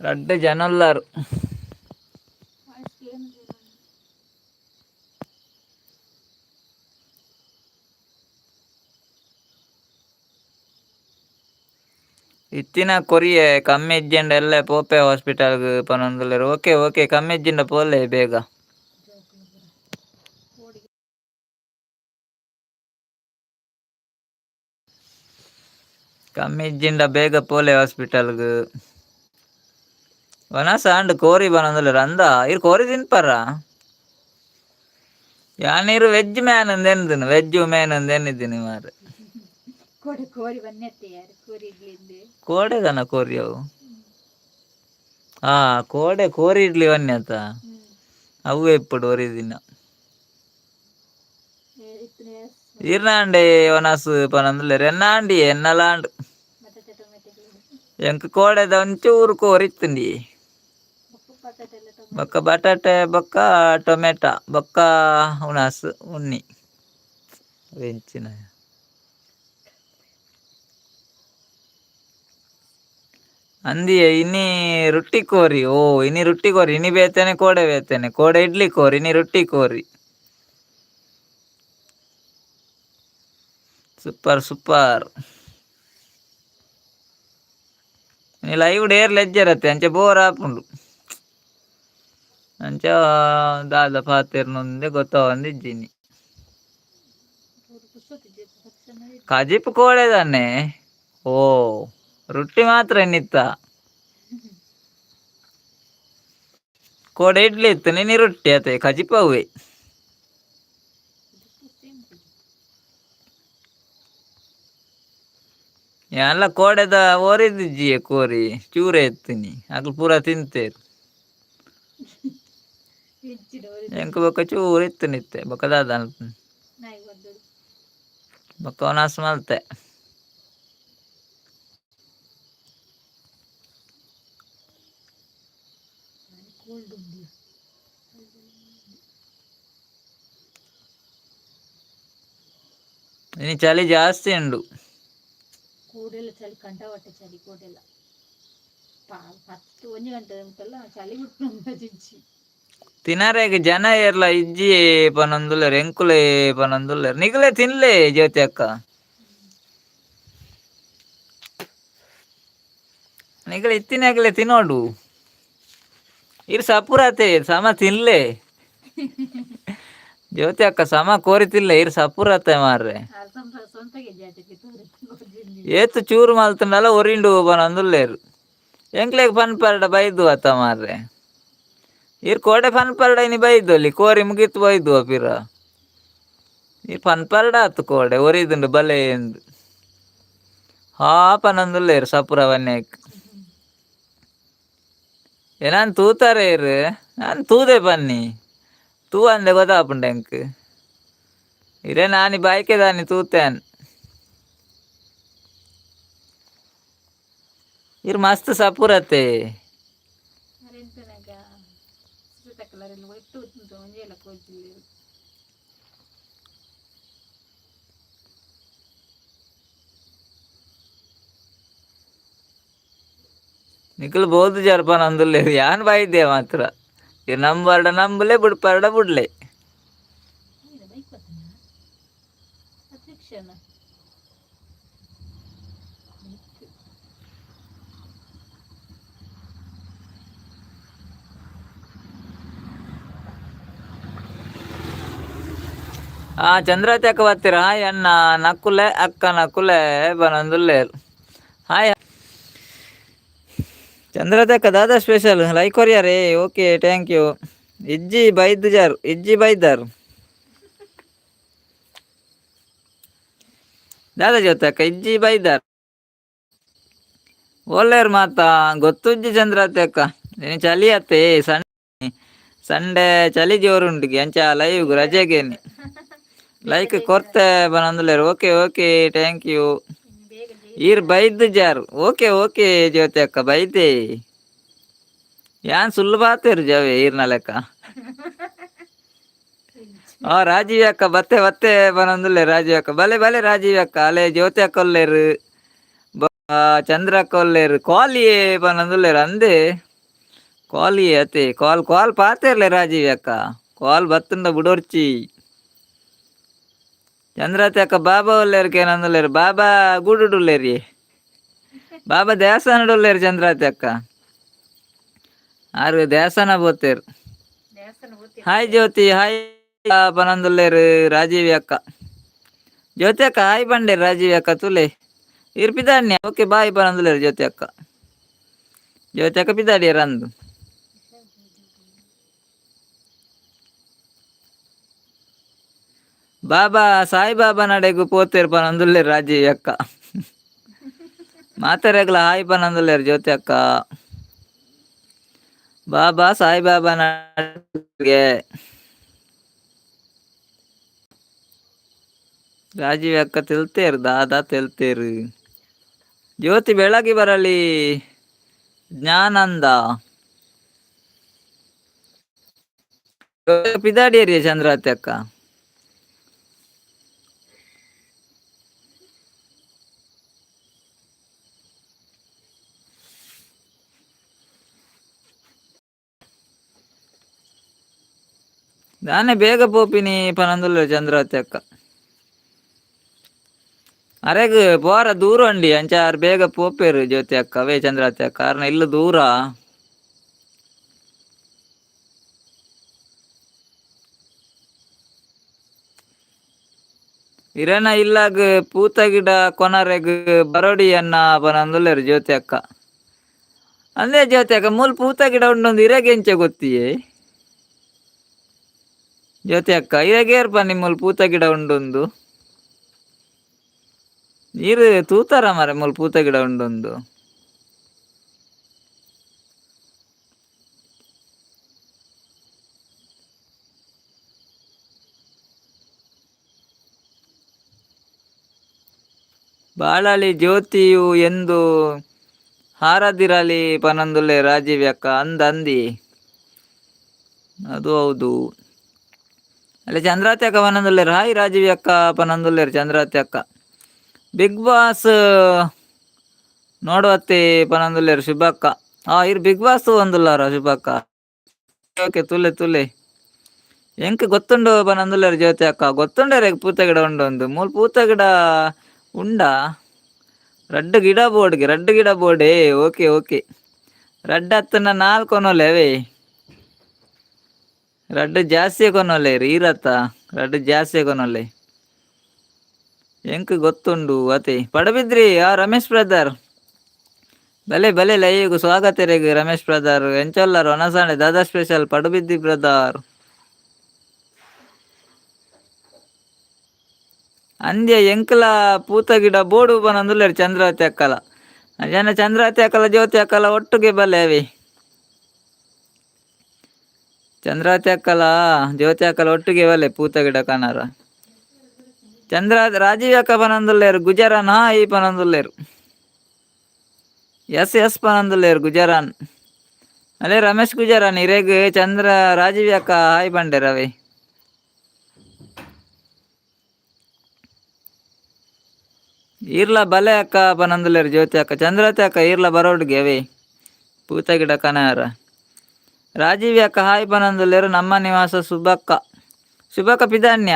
ರಡ್ಡ್ ಜನ ಉಲ್ಲಾರು. ಇತ್ತಿನ ಕೊರಿಯೆ ಕಮ್ಮಿ ಇಜ್ಜೆಂಡ ಎಲ್ಲ ಪೋಪೆ ಹಾಸ್ಪಿಟಲ್ಗ್ ಪನೊಂದುಲ್ಲೇರು. ಓಕೆ ಓಕೆ ಕಮ್ಮಿ ಇಜ್ಜಿಂಡ ಪೋಲೆ ಬೇಗ ಕಮ್ಮಿ ಇಜ್ಜಿಂಡ ಬೇಗ ಪೋಲೆ ಹಾಸ್ಪಿಟಲ್ಗ್ ಒನ ಸಾಂಡ್ ಕೋರಿ ಪನೊಂದುಲ್ಲೇರು ಅಂದ ಇರ್ ಕೋರಿ ತಿನ್ಪರ ಯಾನಿರು ವೆಜ್ ಮ್ಯಾನ್ ಅಂದ್ ಎನ್ದಿನ ವೆಜ್ ಮ್ಯಾನ್ ಅಂದ್ ಎನ್ನಿದ್ದೀನಿ ಮಾರ್ರೆ ಕೋಡೆಗನ ಕೋರಿ ಅವು ಕೋಡೆ ಕೋರಿ ಇಡ್ಲಿ ವನ್ಯತ ಅವು ಎಪ್ಪುಡು ಒರಿದಿನ ಈರ್ನಾಂಡೆ ಒನಸ್ ಪನೊಂದುಲ್ಲೇರು ಎನ್ನಾಂಡಿ ಎನ್ನಲಾಂಡ್ ಎಂಕ್ ಕೋಡೆದ ಒಂಚೂರು ಕೋರಿ ಇತ್ತಂಡಿ ಬೊಕ್ಕ ಬಟಾಟೆ ಬೊಕ್ಕ ಟೊಮೆಟೊ ಬೊಕ್ಕ ಹುಣಾಸ್ ಉಣ್ಣಿ ವೆಂಚಿನ ಅಂದಿಯೆ ಇನಿ ರೊಟ್ಟಿ ಕೋರಿ ಇನಿ ರೊಟ್ಟಿ ಕೋರಿ ಇನಿ ಬೇತೆನೆ ಕೋಡೆ ಬೇತೆನೆ ಕೋಡೆ ಇಡ್ಲಿ ಕೋರಿ ಇನಿ ರೊಟ್ಟಿ ಕೋರಿ ಸೂಪರ್ ಸೂಪರ್. ಇನಿ ಲೈವ್ ಏರ್ ಲೆಜ್ಜೆರತ್ತೆ ಅಂಚ ಬೋರ್ ಆಪುಂಡು ಅಂಚ ದಾದ ಪಾತೆರ್ನೊಂದೆ ಗೊತ್ತವೊಂದಿಜ್ಜಿನಿ ಕಜಿಪ್ ಕೋಡೆದನ್ನೆ ರೊಟ್ಟಿ ಮಾತ್ರ ಇನ್ನಿತ್ತ ಕೋಡೆ ಇಡ್ಲಿ ಇತ್ತು ನಿನಿ ರೊಟ್ಟಿ ಅತೆ ಕಜಿಪ್ ಅವ್ವೆ ಎಲ್ಲ ಕೋಡೆದ ಒರಿದಿಜ್ಜಿಯೆ ಕೋರಿ ಚೂರೆ ಎತ್ತಿನಿ ಅಕ್ಲು ಪೂರ ತಿಂತೇರು ಎಂಕ್ ಬೊಕ ಚೂರು ಇತ್ತು ನಿತ್ತೆ ಬೊಕ ದಾದ ನಾಯಿ ಒದ್ದಡು ಬೊಕ ಅವನಾಸ್ ಮಲ್ತೆ ಕೋಲ್ಡ್ ಉಂಡು ಇನ್ನು ಚಳಿ ಜಾಸ್ತಿ ಉಂಡು ಕೂಡೆಲ್ಲ ಚಳಿ ಕಂಠವಟ್ಟೆ ಚಳಿ ಕೂಡೆಲ್ಲ 10 ಗಂಟೆ ಉಂಟಲ್ಲ ಚಳಿ ಬಿಟ್ಟು ಜಿಜ್ಜಿ ತಿನ್ನರೆಗ್ ಜನ ಏರ್ಲ ಇಜ್ಜಿ ಪನೊಂದುಲ್ಲೆರ್ ಎಂಕುಲೆ ಪನೊಂದುಲ್ಲೆರ್ ನಿಗಲೆ ತಿನ್ಲೆ ಜ್ಯೋತಿ ಅಕ್ಕ ನಿಗಲೆ ಇತ್ತಿನಾಗಲೆ ತಿನ್ನೋಡು ಇರ್ ಸಪುರತೆ ಸಮ ತಿನ್ಲೆ ಜ್ಯೋತಿ ಅಕ್ಕ ಸಮ ಕೋರಿತಿಲ್ಲ ಇರ್ ಸಪುರತೆ ಮಾರ್ರೆ ಸ್ವಂತಗೆ ಜಾತಿಗೆ ಏತು ಚೂರು ಮಲ್ತಂಡಲ ಒರಿಂಡು ಪನೊಂದುಲ್ಲೆರ್ ಎಂಕ್ಲೆಗ್ ಪನ್ಪರ್ಡ ಬೈದು ಅತ್ತ ಮಾರ್ರೆ ಇರ್ ಕೋಡೆ ಪನ್ಪರ್ಡ ಇನಿ ಬೈದೊಲಿ ಕೋರಿ ಮುಗಿತು ಬೈದು ಪಿರ ಇರ್ ಪನ್ಪರ್ಡ ಆತು ಕೋಡೆ ಒರಿದುಂಡು ಬಲೆ ಎಂದು ಹಾ ಪನೊಂದುಲ್ಲೆರ್ ಸಪುರ ವನ್ಯಕ್ ಏನಾನ್ ತೂತಾರೆ ಇರ್ ನಾನು ತೂದೆ ಬನ್ನಿ ತೂ ಅಂದೆ ಗೊತ್ತಾಪುಂಡ ಎಂಕ್ ಇರೇ ನಾನಿ ಬಾಯ್ಕೆ ದಾನಿ ತೂತೇನ್ ಇರ್ ಮಸ್ತ್ ಸಪುರತೆ ನಿಖಲ್ ಬೋದು ಜರ್ಪನ ಅಂದುಲ್ಲೆ ಯಾನ್ ಬಾಯಿದ್ದೆ ಮಾತ್ರ ಇರ್ ನಂಬರ್ಡ ನಂಬಲೆ ಬುಡ್ಪರ್ಡ ಬುಡ್ಲೆ ಚಂದ್ರತೆ ಅಕ್ಕ ಬರ್ತೀರ ಹಾಯ್ ಅಣ್ಣ ನಕ್ಕುಲೆ ಅಕ್ಕ ನಕ್ಕುಲೆ ಬನೊಂದುಲ್ಲೇರು ಹಾಯ್ ಚಂದ್ರತೆ ಅಕ್ಕ ದಾದಾ ಸ್ಪೆಷಲ್ ಲೈಕ್ ಕೊರಿಯಾರೆ ಓಕೆ ಥ್ಯಾಂಕ್ ಯು ಇಜ್ಜಿ ಬೈದ್ ಜಾರು ಇಜ್ಜಿ ಬೈದಾರು ದಾದಾ ಜ್ಯೋತಿ ಅಕ್ಕ ಇಜ್ಜಿ ಬೈದಾರು ಒಳ್ಳೆಯರು ಮಾತಾ ಗೊತ್ತುಜ್ಜಿ ಚಂದ್ರತೆ ಅಕ್ಕ ನೀನು ಚಳಿ ಅತ್ತೆ ಸಂಡೇ ಚಳಿ ಜೋರುಂಟು ಎಂಚ ಲೈವ್ ರಜೆಗೇನಿ ಲೈಕ್ ಕೊರ್ತೆ ಬನೊಂದುಲ್ಲೆರ್ ಓಕೆ ಓಕೆ ಥ್ಯಾಂಕ್ ಯು ಈರ್ ಬೈದ್ ಜಾರು ಓಕೆ ಓಕೆ ಜ್ಯೋತಿ ಅಕ್ಕ ಬೈದೆ ಯಾನ್ ಸುಳ್ಳು ಬಾತೇರು ಜವೆ ಈರ್ನ ಲೆಕ್ಕ ರಾಜೀವ್ ಅಕ್ಕ ಬತ್ತೆ ಬತ್ತೆ ಬನೊಂದುಲ್ಲೆರ್ ರಾಜೀವ್ ಅಕ್ಕ ಬಲೆ ಬಲೆ ರಾಜೀವ್ ಅಕ್ಕ ಅಲೆ ಜ್ಯೋತಿ ಅಕ್ಕ ಒಲ್ಲೆರ್ ಚಂದ್ರ ಅಕ್ಕ ಒಲ್ಲೆರ್ ಕಾಲಿಯೇ ಬನೊಂದುಲ್ಲೆರ್ ಅಂದೆ ಕಾಲಿಯೇ ಅತೆ ಕಾಲ್ ಪಾತೆರ್ಲೆ ರಾಜೀವ್ ಅಕ್ಕ ಕಾಲ್ ಬತ್ತುಂಡ ಬುಡೋರ್ಚಿ ಚಂದ್ರತೆ ಅಕ್ಕ ಬಾಬಾ ಒಲ್ಲೆರ್ಕೆ ಏನಂದುಲ್ಲೆರ್ ಬಾಬಾ ಗೂಡುಡುಲ್ಲೆರಿ ಬಾಬಾ ದೇವಸ್ಥಾನಡುಲ್ಲೆರ್ ಚಂದ್ರತೆ ಅಕ್ಕ ಆರು ದೇವಸ್ಥಾನ ಬೋತೇರು ಹಾಯ್ ಜ್ಯೋತಿ ಹಾಯ್ ಪನೊಂದುಲ್ಲೆರ್ ರಾಜೀವಿ ಅಕ್ಕ ಜ್ಯೋತಿ ಅಕ್ಕ ಹಾಯ್ ಬಂಡೆ ರಾಜೀವಿ ಅಕ್ಕ ತುಲೆ ಇರ್ ಪಿದಾಡ್ನಿ ಓಕೆ ಬಾಯ್ ಪನೊಂದುಲ್ಲೆರ್ ಜ್ಯೋತಿ ಅಕ್ಕ ಪಿದಾಡಿ ರಂದು ಬಾಬಾ ಸಾಯಿ ಬಾಬಾ ನಡೆಗು ಪೋತೇರು ಪನೊಂದುಲ್ಲೆರ್ ರಾಜೀವಿ ಅಕ್ಕ ಮಾತಾರೆಗ್ಲ ಹಾಯ್ ಪನೊಂದುಲ್ಲೆರ್ ಜ್ಯೋತಿ ಅಕ್ಕ ಬಾಬಾ ಸಾಯಿ ಬಾಬಾ ನಡೆ ರಾಜೀವಿ ಅಕ್ಕ ತಿಳ್ತೇರು ದಾದಾ ತಿಳ್ತೇರು ಜ್ಯೋತಿ ಬೆಳಗ್ಗೆ ಬರಲಿ ಜ್ಞಾನಂದ ಪಿದಾಡಿಯರಿಯ ಚಂದ್ರತೆ ಅಕ್ಕ ನಾನೇ ಬೇಗ ಪೋಪಿನಿ ಪನೊಂದುಲ್ಲೆರ್ ಚಂದ್ರತೆ ಅಕ್ಕ ಅರೆಗ್ ಪೋರ ದೂರ ಉಂಡಿ ಅಂಚಾರ್ ಬೇಗ ಪೋಪೇರು ಜ್ಯೋತಿ ಅಕ್ಕ ಅವೇ ಚಂದ್ರತೆ ಅಕ್ಕ ಕಾರಣ ಇಲ್ಲ ದೂರ ಇರೇನ ಇಲ್ಲಾಗ್ ಪೂತ ಗಿಡ ಕೊನರೆಗ್ ಬರೋಡಿ ಅನ್ನ ಪನೊಂದುಲ್ಲೆರ್ ಜ್ಯೋತಿ ಅಕ್ಕ ಅಂದೇ ಜ್ಯೋತಿ ಅಕ್ಕ ಮೂಲ್ ಪೂತ ಗಿಡ ಉಂಡೊಂದು ಇರೆಗೆಂಚ ಗೊತ್ತಿಯೇ ಜ್ಯೋತಿ ಅಕ್ಕ ಇರೆಗೇರ್ಪ ನಿಮ್ಮಲ್ ಪೂತ ಗಿಡ ಉಂಡೊಂದು ನೀರು ತೂತಾರ ಮರ ಮೂಲ್ ಪೂತ ಗಿಡ ಉಂಡೊಂದು ಬಾಳಲಿ ಜ್ಯೋತಿಯು ಎಂದು ಹಾರದಿರಲಿ ಪನಂದುಲೆ ರಾಜೀವ್ ಅಕ್ಕ ಅಂದಿ ಅದು ಹೌದು. ಅಲ್ಲಿ ಚಂದ್ರಾತಿ ಅಕ್ಕ ಪನಂದುಲ್ಲೇರು ಹಾಯ್ ರಾಜೀವ್ ಅಕ್ಕ ಪನಂದುಲ್ಲೇರು ಚಂದ್ರಾತಿ ಅಕ್ಕ. ಬಿಗ್ ಬಾಸ್ ನೋಡುವತ್ತೆ ಪನಂದುಲ್ಲೇರು ಶುಭಕ್ಕ. ಇರು ಬಿಗ್ ಬಾಸ್ ಒಂದುಲ್ಲಾರ ಶುಭಕ್ಕ. ಓಕೆ ತುಲೆ ತುಲೆ ಎಂಕ್ ಗೊತ್ತುಂಡು ಪನಂದುಲ್ಲೇರು ಜ್ಯೋತಿ ಅಕ್ಕ ಗೊತ್ತುಂಡೇರೆ ಪೂತ ಗಿಡ ಉಂಡು ಒಂದು ಮೂಲು ಪೂತ ಗಿಡ ಉಂಡ ರಡ್ಡು ಗಿಡ ಬೋರ್ಡೆ ಓಕೆ ಓಕೆ ರಡ್ಡು ಹತ್ತನ 4 ಕೊನೊಲೆವೇ ರಡ್ಡು ಜಾಸ್ತಿ ಕೊನೊಲೆ ಈರತ್ತ ರಡ್ಡು ಜಾಸ್ತಿ ಕೊನೊಲೆ ಎಂಕ್ ಗೊತ್ತುಂಡು ಅತೆ ಪಡಬಿದ್ರಿ ರಮೇಶ್ ಬ್ರದರ್ ಬಲೆ ಬಲೆ ಲೈಗು ಸ್ವಾಗತ ರೇಗು ರಮೇಶ್ ಬ್ರದರ್ ಎಂಚೊಲ್ಲಾರು ಒನಸಾಂಡೆ ದಾದಾ ಸ್ಪೆಷಲ್ ಪಡುಬಿದ್ದಿ ಬ್ರದರ್ ಅಂದ್ಯ ಎಂಕಲ ಪೂತ ಗಿಡ ಬೋಡು ಬನಂದುಲ್ಲೇರು ಚಂದ್ರಾವತಿ ಅಕ್ಕಲ ಜನ ಚಂದ್ರಾವತಿ ಅಕ್ಕಲ ಜ್ಯೋತಿ ಅಕ್ಕಲ ಒಟ್ಟಿಗೆ ಬಲೆ ಅವಿ ಚಂದ್ರಾವತಿ ಅಕ್ಕಲ ಜ್ಯೋತಿ ಅಕ್ಕಲ ಒಟ್ಟಿಗೆ ಬಲೆ ಪೂತ ಗಿಡ ಕನಾರ ರಾಜೀವ್ ಅಕ್ಕ ಪನಂದುಲ್ಲೇರು ಗುಜರಾನ್ ಈ ಪನಂದುಲ್ಲೇರು ಎಸ್ ಪನಂದುಲ್ಲೇರು ಗುಜರಾನ್ ಅಲ್ಲೇ ರಮೇಶ್ ಗುಜರಾನ್ ಇರೇಗ್ ರಾಜೀವ್ ಅಕ್ಕ ಹಾಯ್ ಬಂಡೆ ರವಿ ಈರ್ಲ ಬಲೆ ಅಕ್ಕ ಪನಂದುಲ್ಲೇರು ಜ್ಯೋತಿ ಅಕ್ಕ ಚಂದ್ರಾವತಿ ಅಕ್ಕ ಈರ್ಲ ಬರೋಡ್ಗೆ ಅವೇ ಪೂತ ಗಿಡ ಕನಾರ ರಾಜೀವಿ ಅಕ್ಕ ಹಾಯ್ ಪನಂದುಲ್ಲೇರು ನಮ್ಮ ನಿವಾಸ ಶುಭಕ್ಕ ಪಿದಾನ್ಯ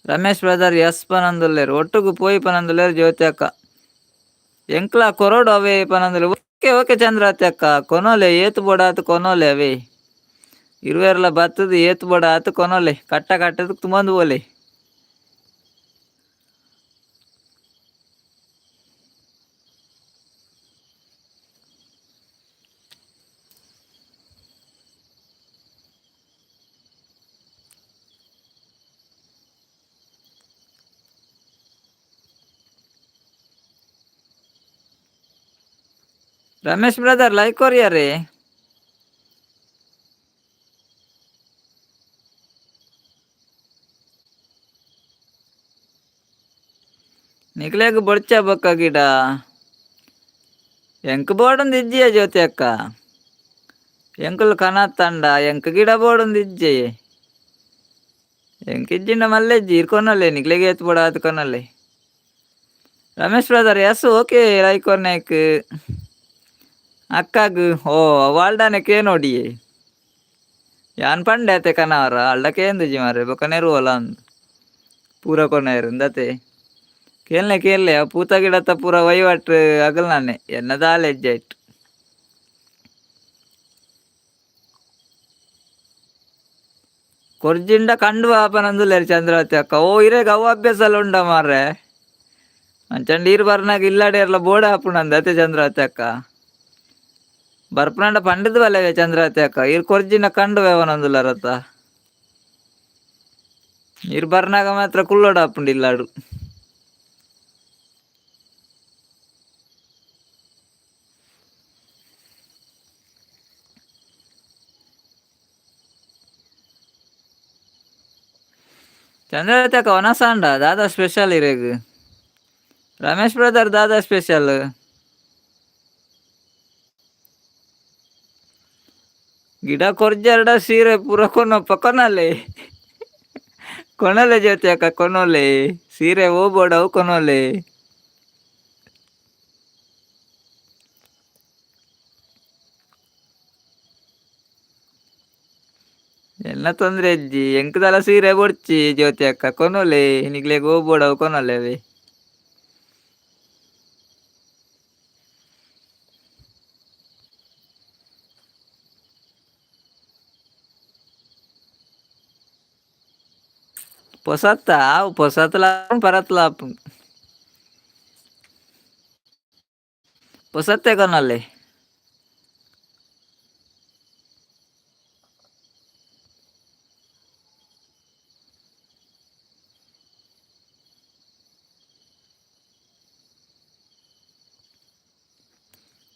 ರಮೇಶ್ ಬ್ರದರ್ ಎಸ್ ಪನಂದುಲ್ಲೇರು ಒಟ್ಟಿಗೂ ಪೋಯಿ ಪನಂದುಲ್ಲೇರು ಜ್ಯೋತಿ ಅಕ್ಕ ಎಂಕ್ಲ ಕೊರೋಡು ಅವೇ ಪನಂದುಲ್ಲೆ ಓಕೆ ಚಂದ್ರಾವತಿ ಅಕ್ಕ ಕೊನೋಲೆ ಏತು ಬೋಡ ಆತು ಕೊನೋಲೆ ಅವೇ ಇರುವೆರ್ಲ ಬತ್ತದು ಏತು ಬೋಡ ಆತು ಕೊನೋಲೆ ಕಟ್ಟದು ತುಂಬಂದು ಬೋಲೆ ರಮೇಶ್ ಬ್ರದರ್ ಲೈಕ್ ಕೊರಿಯರೇ ನಿಕ್ಲೇಗ್ ಬೊಡ್ಚ ಬೊಕ್ಕ ಗಿಡ ಎಂಕ್ ಬೋಡೊಂದು ಇಜ್ಜಿಯ ಜ್ಯೋತಿ ಅಕ್ಕ ಎಂಕುಲು ಕನತ್ತಂಡ ಎಂಕ್ ಗಿಡ ಬೋಡೊಂದು ಇಜ್ಜೆ ಎಂಕ್ ಇಜ್ಜಿಂಡ ಮಲ್ಲೆಜ್ಜಿ ಕೊನೊಲ್ಲೆ ನಿಕ್ಲೆಗೆ ಏತ್ ಬೋಡ ಆತು ಕೊನೊಲ್ಲೆ Ramesh brother yes okay like ಕೊರ್ನೇಕ್ ಅಕ್ಕಾಗ್ ವಾಲ್ಡಾನೆಕ್ಕೆ ನೋಡಿಯೇ ಯಾನ್ ಪಂಡೆ ಅತೆ ಕನವರ ಅಲ್ಡಕ್ಕೆ ಎಂದುಜಿ ಮಾರೆ ಬೊಕನೆರು ಹೊಲ ಅಂದ್ ಪೂರ ಕೊನೆರು ಅಂದತೆ ಕೇಳ್ನೆ ಪೂತ ಗಿಡತ್ತ ಪೂರ ವಹಿವಾಟು ಅಗಲ್ ನಾನೆ ಎನ್ನದಾಲ ಹೆಜ್ಜೆ ಆಯ್ತು ಕೊರ್ಜಿಂಡ ಕಂಡು ಆಪನಂದುಲ್ಲೇರು ಚಂದ್ರಾವತಿ ಅಕ್ಕ ಇರೇಗ ಅವು ಅಭ್ಯಾಸ ಎಲ್ಲ ಉಂಡ ಮಾರ್ರೆ ಅಂಚಂಡ ನೀರು ಬರ್ನಾಗ ಇಲ್ಲಾಡೆ ಎಲ್ಲ ಬೋಡ ಹಾಪುಣಂದ ಅತೆ ಚಂದ್ರಾವತಿ ಅಕ್ಕ ಬರ್ಪನಂಡ ಪಂಡಿದ್ ಬಲ್ಲೆವೆ ಚಂದ್ರಾವತಿ ಅಕ್ಕ ಕೊರ್ಜಿನ ಕಂಡು ಅವನಂದುಲ್ಲಾರತ್ತ ನೀರು ಬರ್ನಾಗ ಮಾತ್ರ ಕುಲ್ಲೋಡ ಹಾಪುಂಡು ಇಲ್ಲಾಡು ಚಂದ್ರಾವತಿ ಅಕ್ಕ ಒನಸಾಂಡ ದಾದಾ ಸ್ಪೆಷಲ್ ಇರೇಗ್ ರಮೇಶ್ ಬ್ರದರ್ ದಾದಾ ಸ್ಪೆಷಲ್ ಗಿಡ ಕೊರ್ಜರ್ಡ ಸೀರೆ ಪೂರ ಕೊನೊಲೆ ಜ್ಯೋತಿ ಅಕ್ಕ ಕೊನೊಲೆ ಸೀರೆ ಬೋಡವು ಕೊನೊಲೆ ಎಲ್ಲ ತೊಂದ್ರೆ ಅಜ್ಜಿ ಎಂಕದಲ ಸೀರೆ ಬೊಡ್ಚಿ ಜ್ಯೋತಿ ಅಕ್ಕ ಕೊನೊಲೆ ನಿಗ್ಲೆಗ್ ಬೋಡವು ಕೊನೊಲೆ ಅವೇ పొసత్త లాభం పరత్ లాభం పొసత్తే కొనాలి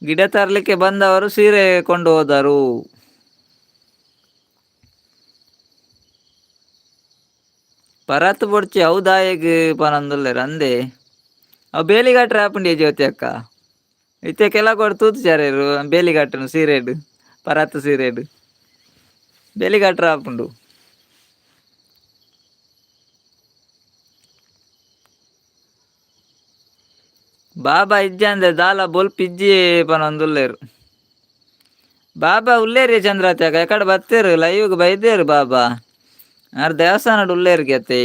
ಗಿಡ ತರಲಿಕ್ಕೆ ಬಂದವರು ಸೀರೆ ಕೊಂಡು ಹೋದರು. ಪರತ್ ಬೊಡ್ಚಿ ಅವು ದಾಯಗ್ ಪನೊಂದುಲ್ಲೆರ್ ಅಂದೆ ಅವು ಬೇಲಿಘಾಟ್ ರಾಪುಂಡಿ ಜ್ಯೋತಿ ಅಕ್ಕ ಇತ್ತೆ ಕೆಲ ಕೊಡ್ ತೂತಿಚಾರೆರು ಬೇಲಿಘಾಟ್ನು ಸೀರೆಡ್ ಪರತ್ ಸೀರೆಡ್ ಬೇಲಿಘಾಟ್ ರಾಪುಂಡು. ಬಾಬಾ ಇಜ್ಜೆ ಅಂದ್ರೆ ದಾಲ ಬೊಲ್ಪ್ ಇಜ್ಜಿ ಪನೊಂದುಲ್ಲೆರ್. ಬಾಬಾ ಉಲ್ಲೇರಿ ಚಂದ್ರಾತ್ಯಾಗ ಎಕಡೆ ಬತ್ತೇರು ಲೈವ್ಗ್ ಬೈದೇರು ಬಾಬಾ ದೇವಸ್ಥಾನಡ್ ಉಲ್ಲೇರ್ ಗೆತೆ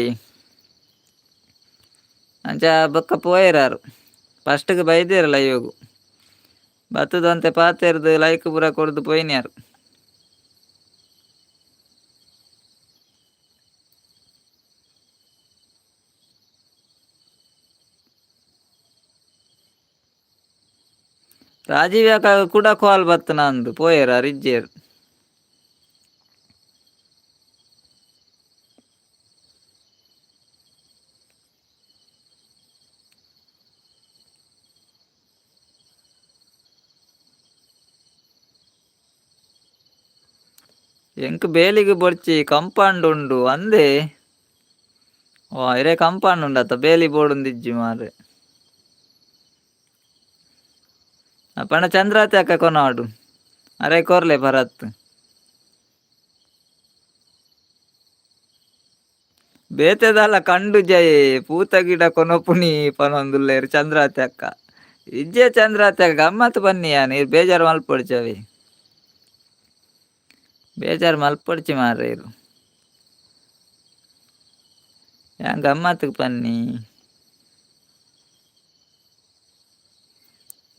ಅಂಚ ಬೊಕ್ಕ ಪೋಯೆರಾರು ಫಸ್ಟ್ಗೆ ಬೈದೇರು ಲೈವ್ಗ್ ಬತ್ತದಂತೆ ಪಾತೆರ್ದು ಲೈಕ್ ಪೂರ ಕೊಡ್ದು ಪೋಯಿನ್ಯಾರು. ರಾಜೀವ್ ಯಾಕ ಕೂಡ ಕಾಲ್ ಬತ್ತನ ಅಂದು ಪೋಯೆರಾರು ಇಜ್ಜೇರು. ಎಂಕ್ ಬೇಲಿಗ್ ಬೊಡ್ಚಿ ಕಂಪೌಂಡ್ ಉಂಡು ಅಂದೆ ಓ ಇರೇ ಕಂಪೌಂಡ್ ಉಂಡತ್ತ ಬೇಲಿ ಬೋಡುಂದಿಜ್ಜಿ ಮಾರೆ ಅಪ್ಪಣ ಚಂದ್ರಾತಿ ಅಕ್ಕ ಕೊನವಾಡು ಅರೆ ಕೊರ್ಲೆ ಪರತ್ ಬೇತೆದಲ್ಲ ಕಂಡು ಜೈ ಪೂತ ಗಿಡ ಕೊನೊಪುನಿ ಪನೊಂದುಲ್ಲೇರು ಚಂದ್ರಾತಿ ಅಕ್ಕ ಇಜ್ಜೆ ಚಂದ್ರಾತಿ ಅಕ್ಕ ಗಮ್ಮತ್ ಬನ್ನಿಯ ನೀರು ಬೇಜಾರು ಮಲ್ಪೊಡ್ಚವೆ ಬೇಜಾರು ಮಲ್ಪೊಡ್ಚಿ ಮಾರೇರು ಯಾನ್ ಗಮ್ಮತ್ಗೆ ಪನ್ನಿ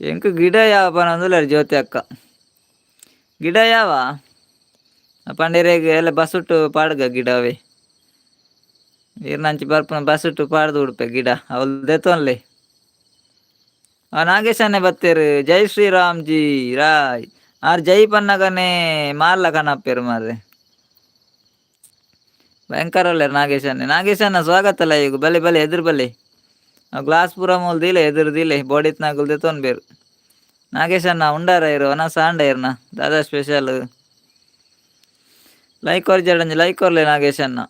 ಎಂಕ್ ಗಿಡ ಯಾವ ಪನೊಂದುಲ್ಲೇರು ಜ್ಯೋತಿ ಅಕ್ಕ ಗಿಡ ಯಾವ ಪಂಡೇರೆಗ್ ಎಲ್ಲ ಬಸುಟ್ಟು ಪಾಡ್ಗ ಗಿಡವೇ ನೀರ್ನಂಚಿ ಬರ್ಪುನ ಬಸುಟ್ಟು ಪಾಡ್ದು ಉಡ್ಪೆ ಗಿಡ ಅವಲ್ ದೆತೊನ್ಲೆ ನಾಗೇಶನ್ನೇ ಬತ್ತೇರು ಜೈ ಶ್ರೀರಾಮ್ ಜಿ ರಾಯ್ ಆರ್ ಜೈ ಪನ್ನಗನೆ ಮಾಲ್ಲ ಕನಪ್ಪೇರು ಮಾರ್ರೆ ಭಯಂಕರ ಒಳ್ಳೆರು ನಾಗೇಶನ್ನ ಸ್ವಾಗತ ಅಲ್ಲ ಈಗ ಬಲೆ ಬಲೆ ಎದುರು ಬಲೆ ಗ್ಲಾಸ್ ಪೂರ ಮೂಲ್ ದಿಲೆ ಎದುರು ದಿಲೆ ಬೋಡಿತ್ ನಾಗುಲ್ ದೆತೊನ್ ಬೇರು ನಾಗೇಶನ್ನ ಉಂಡಾರ ಇರು ಅನ ಸಾಂಡ ಇರ್ನ ದಾದಾ ಸ್ಪೆಷಲ್ ಲೈಕ್ ಕೊರ್ಜಡಂಜಿ ಲೈಕ್ ಕೊರ್ಲೆ ನಾಗೇಶನ್ನ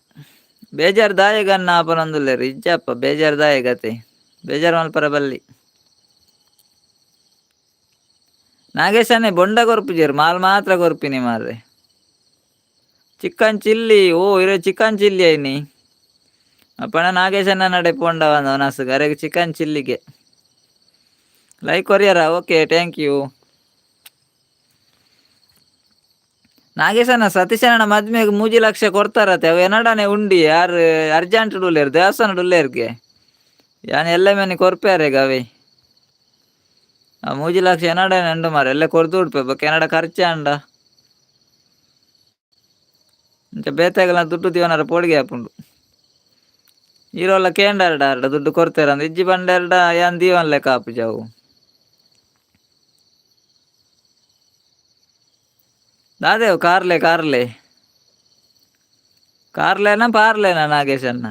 ಬೇಜಾರು ದಾಯಗನ್ನ ಪನೊಂದುಲ್ಲೇರು ಇಜ್ಜಪ್ಪ ಬೇಜಾರು ದಾಯಗತೆ ಬೇಜಾರು ಮಲ್ಪರ ಬಲ್ಲಿ ನಾಗೇಶನ್ನೇ ಬೊಂಡ ಕೊರ್ಪಿಜೇರು ಮಾಲ್ ಮಾತ್ರ ಕೊರ್ಪಿನಿ ಮಾರ್ರೆ ಚಿಕನ್ ಚಿಲ್ಲಿ ಓ ಇರೋ ಚಿಕನ್ ಚಿಲ್ಲಿ ಐನಿ ಅಪ್ಪಣ ನಾಗೇಶನ್ನ ನಡೆ ಪೋಂಡ ಬಂದ ನಸು ಅರೆಗೆ ಚಿಕನ್ ಚಿಲ್ಲಿಗೆ ಲೈಕ್ ಕೊರಿಯರ ಓಕೆ ಥ್ಯಾಂಕ್ ಯು. ನಾಗೇಶನ್ನ ಸತೀಶಣ್ಣ ಮದ್ಮೆಗೆ 3 ಲಕ್ಷ ಕೊಡ್ತಾರತ್ತೆ ಅವು ಎನಡನೆ ಉಂಡಿ ಯಾರು ಅರ್ಜೆಂಟ್ ಉಳ್ಳೇರು ದೇವಸ್ಥಾನ ಉಳ್ಳೇರ್ಗೆ ಯಾನ್ ಎಲ್ಲ ಮನೆ ಕೊರ್ಪ್ಯಾರೆಗ ಅವೇ ಆ 3 ಲಕ್ಷ ಎನಡನೆ ಉಂಡು ಮಾರ ಎಲ್ಲ ಕೊರ್ದು ಉಡ್ಪೆ ಬೊಕ್ಕ ಎನಡ ಖರ್ಚ ಅಂಡ ಇಂಚ ಬೇತಾಗಲ ದುಡ್ಡು ದಿವನರ ಪೋಡಿಗೆ ಹಾಪುಂಡು ಈರೋಲ್ಲ ಕೇಂಡಾರ್ಡ ಅರ್ಡ ದುಡ್ಡು ಕೊಡ್ತಾರ ಅಂದ ಇಜ್ಜಿ ಬಂಡಾರ್ಡ ಯಾನ್ ದೀವನ್ ಲೆಕ್ಕ ಹಾಪು ಜಾವು ದಾದೇವ್ ಕಾರ್ಲೆನ ಪಾರ್ಲೆನ ನಾಗೇಶನ್ನ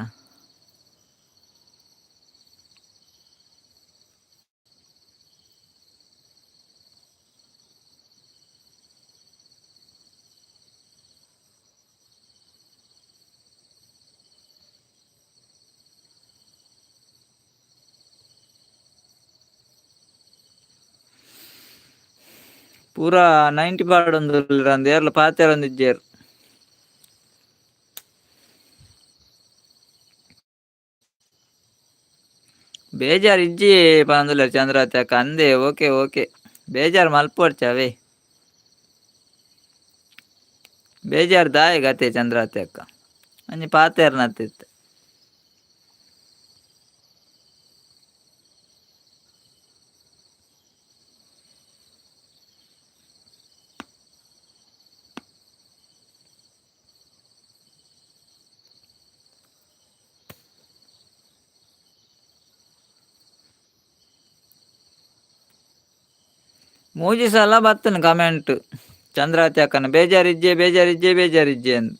ಪೂರಾ 90 ಪಾಡೊಂದು ಅಂದ್ ಏರ್ಲ ಪಾತೆರೊಂದು ಇಜ್ಜೇರು ಬೇಜಾರು ಇಜ್ಜಿ ಪಂದುಲ್ಲ ಚಂದ್ರಾತಿ ಅಕ್ಕ ಅಂದೆ ಓಕೆ ಓಕೆ ಬೇಜಾರು ಮಲ್ಪೊಡ್ಚವೆ ಬೇಜಾರು ದಾಯ ಗತೆ ಚಂದ್ರಾತಿ ಅಕ್ಕ ಅಂಜಿ ಪಾತೆರ್ನತ್ತಿತ್ತು ಮೂಜಿ ಸಲ ಬತ್ತನು ಕಮೆಂಟ್ ಚಂದ್ರಾತಿ ಅಕ್ಕನ ಬೇಜಾರಿಜ್ಜೆ ಅಂದ್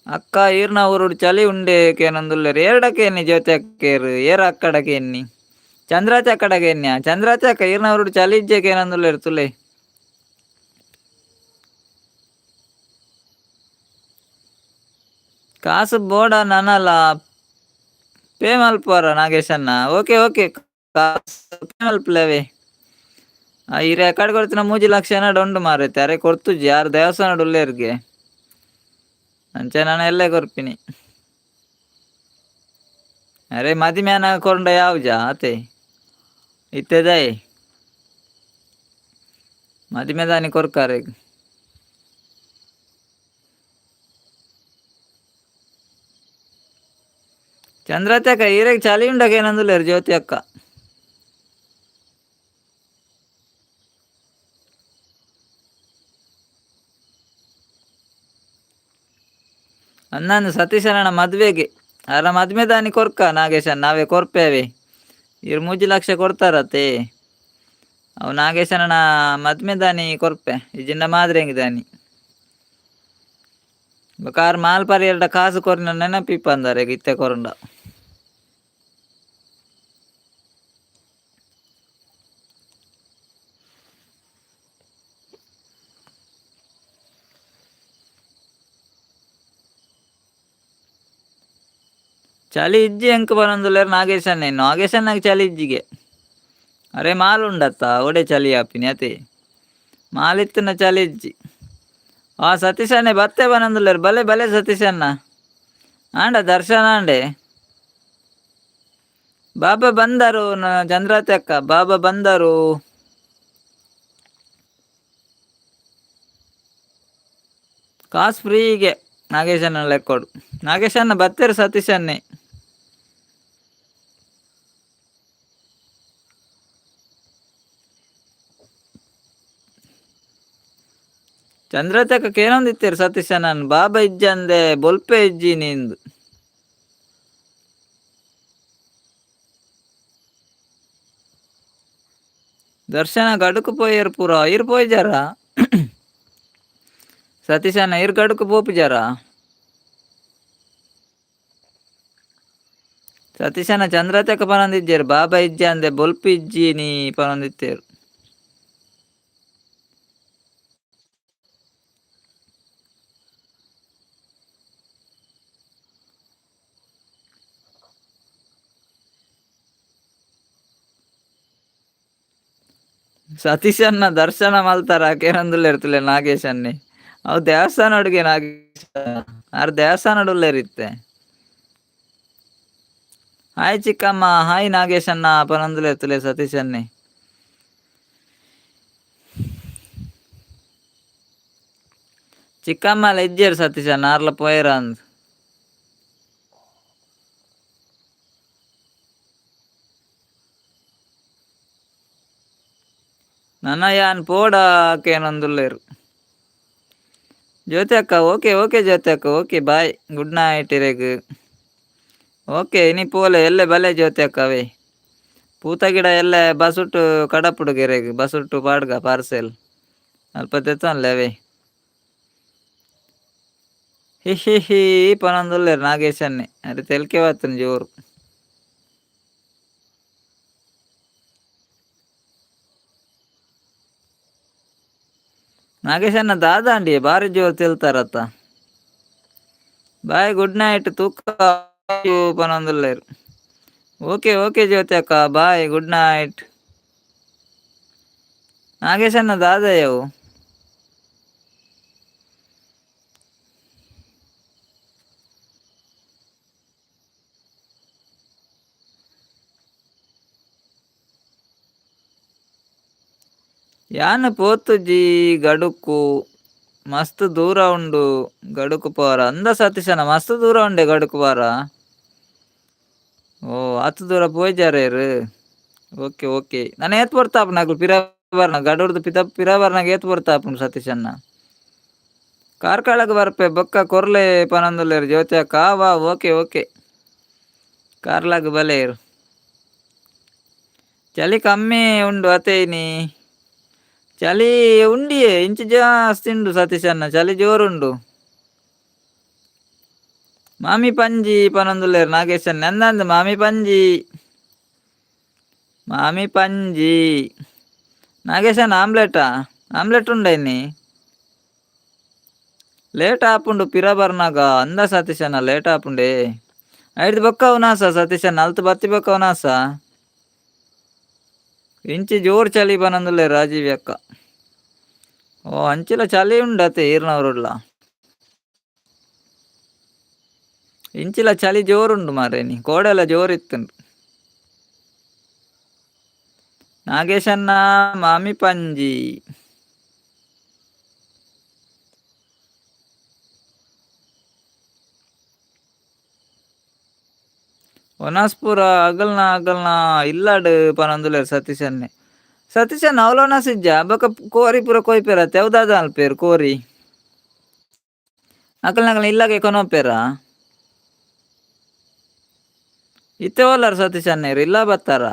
ಅಕ್ಕ ಈರ್ನ ಊರುಡು ಚಳಿ ಉಂಡೆ ಕೇನೊಂದುಲ್ಲೇರು ಎರಡಕ್ಕೆ ಎನ್ನಿ ಜ್ಯೋತಿ ಅಕ್ಕೇರು ಏರ ಅಕ್ಕಡಕ್ಕೆ ಎನ್ನಿ ಚಂದ್ರಾತಿ ಅಕ್ಕಡಗೆ ಎನ್ಯ ಚಂದ್ರಾತಿ ಅಕ್ಕ ಈರ್ನ ಊರುಡು ಚಳಿ ಇಜ್ಜೆ ಕೇನೊಂದುಲ್ಲೇರು ತುಲೆ ಕಾಸು ಬೋಡ ನನಲ್ಲ ಪೇ ಮಲ್ಪುವರ ನಾಗೇಶನ್ನ. ಓಕೆ ಓಕೆ ಕಾಸು ಪೇ ಮಲ್ಪಲೇವೆ. ಈ ರೆಕಾರ್ಡ್ ಕೊಡ್ತಿನ 3 ಲಕ್ಷ ಉಂಡು ಮಾರೈತೆ. ಅರೆ ಕೊರ್ತುಜಿ ಯಾರು ದೇವಸ್ಥಾನ ಉಳ್ಳೇರ್ಗೆ ಅಂಚೆ ನಾನು ಎಲ್ಲೇ ಕೊರ್ಪಿನಿ. ಅರೆ ಮದಿಮ್ಯಾನ ಕೊಂಡ ಯಾವ್ಜ ಅತೆ ಇತ್ತೆದಾಯ್ ಮದಿಮೆ ದಾನಿ ಕೊರ್ಕಾರೆ. ಚಂದ್ರತೆ ಅಕ್ಕ ಈರೆಗ್ ಚಳಿ ಉಂಡಕ್ಕೆ ಏನಂದುಲ್ಲೇರು ಜ್ಯೋತಿ ಅಕ್ಕ. ಅನ್ನಂದು ಸತೀಶನ ಮದ್ವೆಗೆ ಅರ ಮದ್ಮೆ ದಾನಿ ಕೊರ್ಕ ನಾಗೇಶನ್ ನಾವೇ ಕೊರ್ಪೇವೆ. ಇವ್ರು 3 ಲಕ್ಷ ಕೊಡ್ತಾರತ್ತೆ. ಅವು ನಾಗೇಶನ ಮದ್ಮೆ ದಾನಿ ಕೊರ್ಪೆ ಇಜಿಂದ ಮಾದ್ರೆಂಗಿ ದಾನಿ ಕಾರ್ ಮಾಲ್ಪರಿ ಎರಡ ಕಾಸು ಕೊರಿನ ನೆನಪಿಪ್ಪ ಅಂದಾರೆ ಇತ್ತೆ ಕೊರಂಡ. ಚಳಿ ಇಜ್ಜಿ ಎಂಕ್ ಬರಂದುಲ್ಲೇರು ನಾಗೇಶನ್ ನಾಗೇಶನ್ನಾಗ ಚಳಿ ಇಜ್ಜಿಗೆ. ಅರೆ ಮಾಲ್ ಉಂಡತ್ತ ಒಡೆ ಚಳಿ ಆಪಿನಿ ಅತೆ ಮಾಲಿತ್ತಿನ ಚಳಿ ಇಜ್ಜಿ. ಸತೀಶನ್ನೇ ಬತ್ತೆ ಬನಂದುಲ್ಲೇರು ಬಲೆ ಬಲೆ ಸತೀಶನ್ನ ಆಂಡ ದರ್ಶನ ಅಂಡೆ ಬಾಬಾ ಬಂದರು ಚಂದ್ರಾತಿ ಅಕ್ಕ ಬಾಬಾ ಬಂದರು. ಕಾಸು ಫ್ರೀಗೆ ನಾಗೇಶನ್ನ ಲೆಕ್ಕೊಡು. ನಾಗೇಶನ್ನ ಬತ್ತೇರು ಸತೀಶನ್ನೇ. ಚಂದ್ರತಕ್ಕ ಏನೊಂದಿತ್ತೀರು ಸತೀಶನ ಬಾಬಾ ಇಜ್ಜಿ ಅಂದೆ ಬೊಲ್ಪೆ ಇಜ್ಜಿ ನಿಂದು. ದರ್ಶನ ಗಡುಕು ಪೋಯರ್ ಪೂರ ಇರ್ ಪೋಯ್ಜಾರ ಸತೀಶನ ಇರ್ ಗಡುಕು ಪೋಪಿಜಾರ. ಸತೀಶನ ಚಂದ್ರತಕ್ಕ ಪನೊಂದಿಜ್ಜೇರು ಬಾಬಾ ಇಜ್ಜಿ ಅಂದೆ ಬೊಲ್ಪು ಇಜ್ಜಿ ನೀ ಪನೊಂದಿತ್ತೇರು. ಸತೀಶನ್ನ ದರ್ಶನ ಮಲ್ತಾರ ಕೇನಂದುಲ್ಲ ಇರ್ತಲೆ ನಾಗೇಶನ್ನೇ. ಅವು ದೇವಸ್ಥಾನ ಅಡುಗೆ ನಾಗೇಶ ಆರು ದೇವಸ್ಥಾನ ಇತ್ತೆ. ಹಾಯ್ ಚಿಕ್ಕಮ್ಮ ಹಾಯ್ ನಾಗೇಶನ್ನ ಪನಂದುಲ ಇರ್ತಲೆ ಸತೀಶನ್ನೇ. ಚಿಕ್ಕಮ್ಮ ಎಲ್ಲ ಇಜ್ಜೇರು ಸತೀಶನ್ನ ಆರ್ಲ ಪೋಯರ ಅಂದ್. ನನ್ನ ಯಾನ್ ಪೋಡ ಕೇನೊಂದುಲ್ಲೇರು ಜ್ಯೋತಿ ಅಕ್ಕ. ಓಕೆ ಓಕೆ ಜ್ಯೋತಿ ಅಕ್ಕ ಓಕೆ ಬಾಯ್ ಗುಡ್ ನೈಟ್ ಇರೆಗ್. ಓಕೆ ಇನಿ ಪೋಲೆ ಎಲ್ಲೆ ಬಲೆ ಜ್ಯೋತಿ ಅಕ್ಕವೇ ಪೂತ ಗಿಡ ಎಲ್ಲ ಬಸುಟ್ಟು ಕಡಪುಡುಗೆರೆಗ್ ಬಸುಟ್ಟು ಪಾಡ್ಗ ಪಾರ್ಸೆಲ್ ಅಲ್ಪ ತೆತ್ತನ್ಲೇವೆ. ಹಿ ಹಿ ಹಿ ಪನೊಂದುಲ್ಲೇರು ನಾಗೇಶನ್ನೇ ಅರೆ ತೆಲ್ಕೆ ಬತ್ತನ್ ಜೋರು. ನಾಗೇಶನ್ನ ದಾದಾಂಡಿ ಬಾರಿ ಜೋರು ತಿಳ್ತಾರತ್ತ. ಬಾಯ್ ಗುಡ್ ನೈಟ್ ತೂಕ ಪನೊಂದುಲ್ಲೇರು. ಓಕೆ ಓಕೆ ಜ್ಯೋತಿ ಅಕ್ಕ ಬಾಯ್ ಗುಡ್ ನೈಟ್. ನಾಗೇಶನ್ನ ದಾದಯವು ಯಾನ್ ಪೋತುಜಿ ಗಡುಕು ಮಸ್ತ್ ದೂರ ಉಂಡು ಗಡುಕು ಪೋರ ಅಂದ ಸತೀಶನ ಮಸ್ತ್ ದೂರ ಉಂಡೆ ಗಡುಕು ಪಾರ. ಓ ಅತ್ತು ದೂರ ಪೋಯ್ಜಾರೇರು. ಓಕೆ ಓಕೆ ನಾನು ಏತ್ ಬರ್ತಾಪ ನಾಗು ಪಿರಾಬರ್ನ ಗಡುರ್ದು ಪಿರಾಬರ್ನಾಗ ಏತ್ ಬರ್ತಾಪುಂಡು ಸತೀಶನ್ನ ಕಾರ್ಕಳಗೆ ಬರ್ಪೆ ಬೊಕ್ಕ ಕೊರ್ಲೆ ಪನಂದುಲ್ಲೇರು ಜ್ಯೋತಿ ಅಕ್ಕ ವಾ. ಓಕೆ ಓಕೆ ಕಾರ್ಲಾಗ ಬಲೆ ಇರು. ಚಳಿ ಕಮ್ಮಿ ಉಂಡು ಅತೇನಿ ಚಳಿ ಉಂಡಿಯೇ ಇಂಚು ಜಾಸ್ತಿ ಉಂಡು ಸತೀಶನ್ನ ಚಳಿ ಜೋರುಂಡು. ಮಾಮಿ ಪಂಜಿ ಪನೊಂದುಲ್ಲೇರು ನಾಗೇಶನ್ ಎಂದಂದು ಮಾಮಿ ಪಂಜಿ ಮಾಮಿ ಪಂಜಿ ನಾಗೇಶನ್ ಆಮ್ಲೆಟಾ ಆಮ್ಲೆಟ್ ಉಂಡ ಇನ್ನಿ ಲೇಟ್ ಆಪುಂಡು ಪಿರ ಬರ್ನಾಗ ಅಂದ ಸತೀಶಣ್ಣ ಲೇಟ್ ಆಪುಂಡೆ ಐದು ಬೊಕ್ಕ ಅವನಾಸ ಸತೀಶಣ್ಣ ಅಲ್ತು ಬತ್ತಿ ಬೊಕ್ಕ ಅವನಾಸ ಇಂಚಿ ಜೋರು ಚಳಿ ಬನಂದುಲ್ಲೆ ರಾಜೀವ್ ಅಕ್ಕ. ಓ ಅಂಚಿಲ ಚಳಿ ಉಂಡತೆ ಈರ್ನವರುಲ್ಲ ಇಂಚಿಲ ಚಳಿ ಜೋರುಂಡು ಮಾರೇನಿ ಕೋಡೆಲ್ಲ ಜೋರಿತ್ತುಂಡು. ನಾಗೇಶನ್ನ ಮಾಮಿ ಪಂಜಿ ವನಸ್ಪುರ ಅಗಲ್ನ ಇಲ್ಲಾಡು ಪನಂದುಲ್ಲೆರ್ ಸತೀಶನ್ನೆ. ಸತೀಶನ್ ಅವಲೋನ ಸಿಜ್ಜ ಬೊಕ ಕೋರಿ ಪೂರ ಕೊಯ್ಪೆರತ್ತೆ ಯಾವ್ದಾದ ಅಲ್ಪೇರು ಕೋರಿ ಅಕಲ್ನಕಲ್ನ ಇಲ್ಲಾಗೆ ಕೊನೋಪೆರ ಇತ್ತೆ ಓಲಾರ ಸತೀಶನ್ನೇರು ಇಲ್ಲ ಬತ್ತಾರ.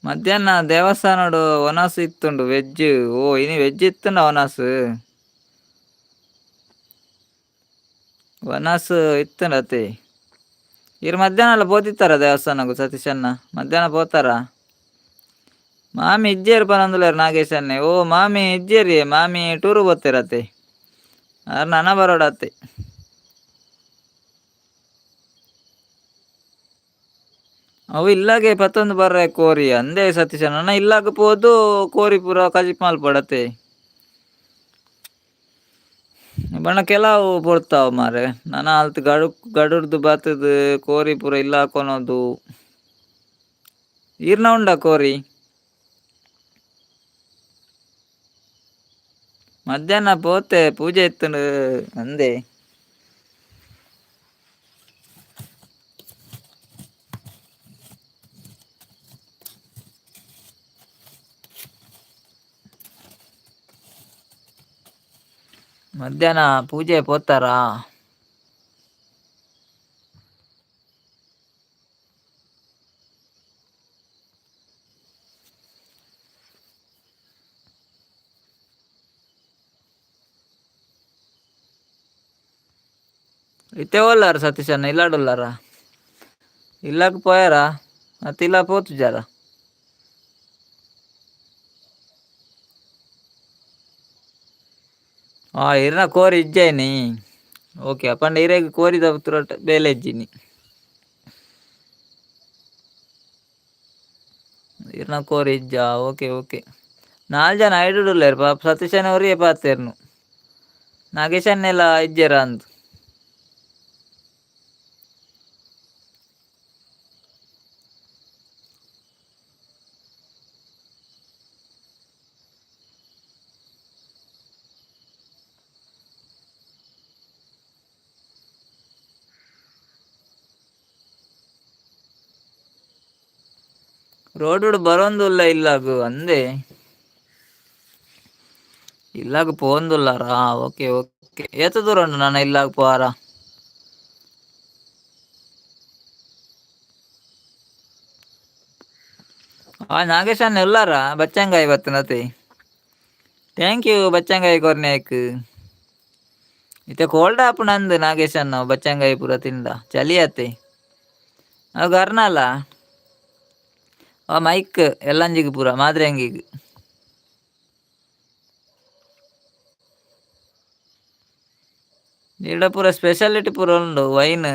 ಮಧ್ಯಾಹ್ನ ದೇವಸ್ಥಾನಡು ವನಸ್ ಇತ್ತುಂಡು ವೆಜ್. ಓ ಇನಿ ವೆಜ್ ಇತ್ತುಂಡ ವನಸ್ ಇತ್ತುಂಡತೆ ಇರು ಮಧ್ಯಾಹ್ನ ಎಲ್ಲ ಪೋತಿತ್ತಾರ ದೇವಸ್ಥಾನಕ್ಕೂ ಸತೀಶಣ್ಣ ಮಧ್ಯಾಹ್ನ ಪೋತಾರ. ಮಾಮಿ ಇಜ್ಜೇರು ಪನಂದುಲ್ಲೇರು ನಾಗೇಶನ್ನೆ. ಓ ಮಾಮಿ ಇಜ್ಜೇರಿ ಮಾಮಿ ಟೂರು ಪೋತೇರತೆ ಆರು ನನ ಬರೋಡತ್ತೆ. ಅವು ಇಲ್ಲಾಗೆ ಪತ್ತೊಂದು ಬರ್ರೆ ಕೋರಿ ಅಂದೇ ಸತೀಶಣ್ಣ ನನ್ನ ಇಲ್ಲಾಗ ಪೋದು ಕೋರಿ ಪೂರ ಕಜಿಪ್ ಮಲ್ಪಡತೆ ಬಣ್ಣ ಕೆಲವು ಪೊಡ್ತಾವ ಮಾರೆ. ನನ್ನ ಅಲ್ತು ಗಡುರ್ದು ಬತ್ತದು ಕೋರಿ ಪೂರ ಇಲ್ಲ ಹಾಕೊನೋದು ಈರ್ನ ಉಂಡ ಕೋರಿ. ಮಧ್ಯಾಹ್ನ ಪೋತೆ ಪೂಜೆ ಇತ್ತುಂಡು ಅಂದೆ. ಮಧ್ಯಾಹ್ನ ಪೂಜೆ ಪೋತಾರ. ಇತ್ತೆ ಓಲಾರ ಸತೀಶಣ್ಣ ಇಲ್ಲಾಡುಲ್ಲಾರ ಇಲ್ಲಾಗ ಪೋಯಾರ ಮತ್ತೆ ಇಲ್ಲ ಪೋತು ಜರ. ಇರ್ನ ಕೋರಿ ಇಜ್ಜಾಯ್ನಿ ಓಕೆ ಅಪ್ಪಂಡ ಇರೇಗ ಕೋರಿದ ತುರಟ ಬೇಲೆ ಇಜ್ಜಿನಿ ಇರ್ನ ಕೋರಿ ಇಜ್ಜ. ಓಕೆ ನಾಲ್ ಜನ ಐಡುಡುಲ್ಲೇರು ಪಾಪ ಸತೀಶನ್ ಅವರಿಗೆ ಪಾತೇರ್ನು ನಾಗೇಶನ್ನೆಲ್ಲ ಇಜ್ಜೇರ ಅಂದು. ರೋಡ್ ಬರೋಂದುಲ್ಲ ಇಲ್ಲಾಗು ಅಂದೆ ಇಲ್ಲಾಗ ಪೋಂದುಲ್ಲಾರಾ. ಓಕೆ ಏತ ದೂರ ಉಂಡು ನಾನು ಇಲ್ಲಾಗ ಪೋವಾರ. ನಾಗೇಶನ್ ಎಲ್ಲಾರ ಬಚ್ಚಂಗಾಯಿ ಬತ್ತನತೆ. Thank you ಬಚ್ಚಂಗಾಯಿ ಕೊರ್ನೇಕ್. ಇತ್ತೆ ಕೋಲ್ಡ್ ಆಪುಂಡು ಅಂದು ನಾಗೇಶನ್ ಬಚ್ಚಂಗಾಯಿ ಪೂರ ತಿಂದ ಚಲಿ ಆತೆ ಅವು ಗರ್ನಲ್ಲ ಮೈಕ್ ಎಲ್ಲಂಜಿಗೆ ಪೂರ ಮಾದ್ರೆ ಹಂಗಿಗೆ ಈಡ ಪೂರ ಸ್ಪೆಷಾಲಿಟಿ ಪೂರ ಉಂಡು ವೈನ್.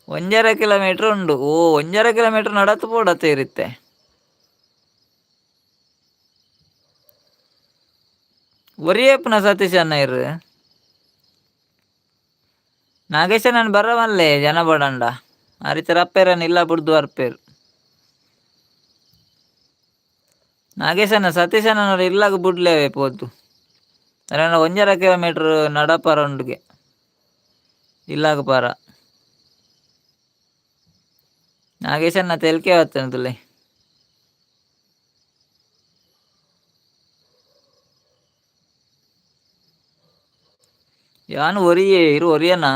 ಒಂಜರ ಕಿಲೋಮೀಟರ್ ಉಂಡು. ಓ 1.5 ಕಿಲೋಮೀಟರ್ ನಡತು ಪೋಡತ್ತೆ ಇರುತ್ತೆ. ಒರಿಯಪ್ಪನ ಸತೀಶ್ ಅಣ್ಣ ಇರು ನಾಗೇಶನ್ ಬರವಲ್ಲೇ ಜನ ಬಡಂಡ ಅರಿತರ ಅಪ್ಪೇರನ್ ಇಲ್ಲ ಬಿಡ್ದು ಅರ್ಪೇರು ನಾಗೇಶನ ಸತೀಶನವರು ಇಲ್ಲಾಗ ಬಿಡ್ಲೇವೆ ಪೋದು ಅಲ್ಲ 1.5 ಕಿಲೋಮೀಟರ್ ನಡಪಾರ ಉಂಡುಗೆ ಇಲ್ಲಾಗ ಪಾರ ನಾಗೇಶನ್ನ ತೆಲ್ಕೆ ಹೊತ್ತಂತಲೇ ಯಾನು ಒರಿಯೇ ಇರು ಒರಿಯನಾ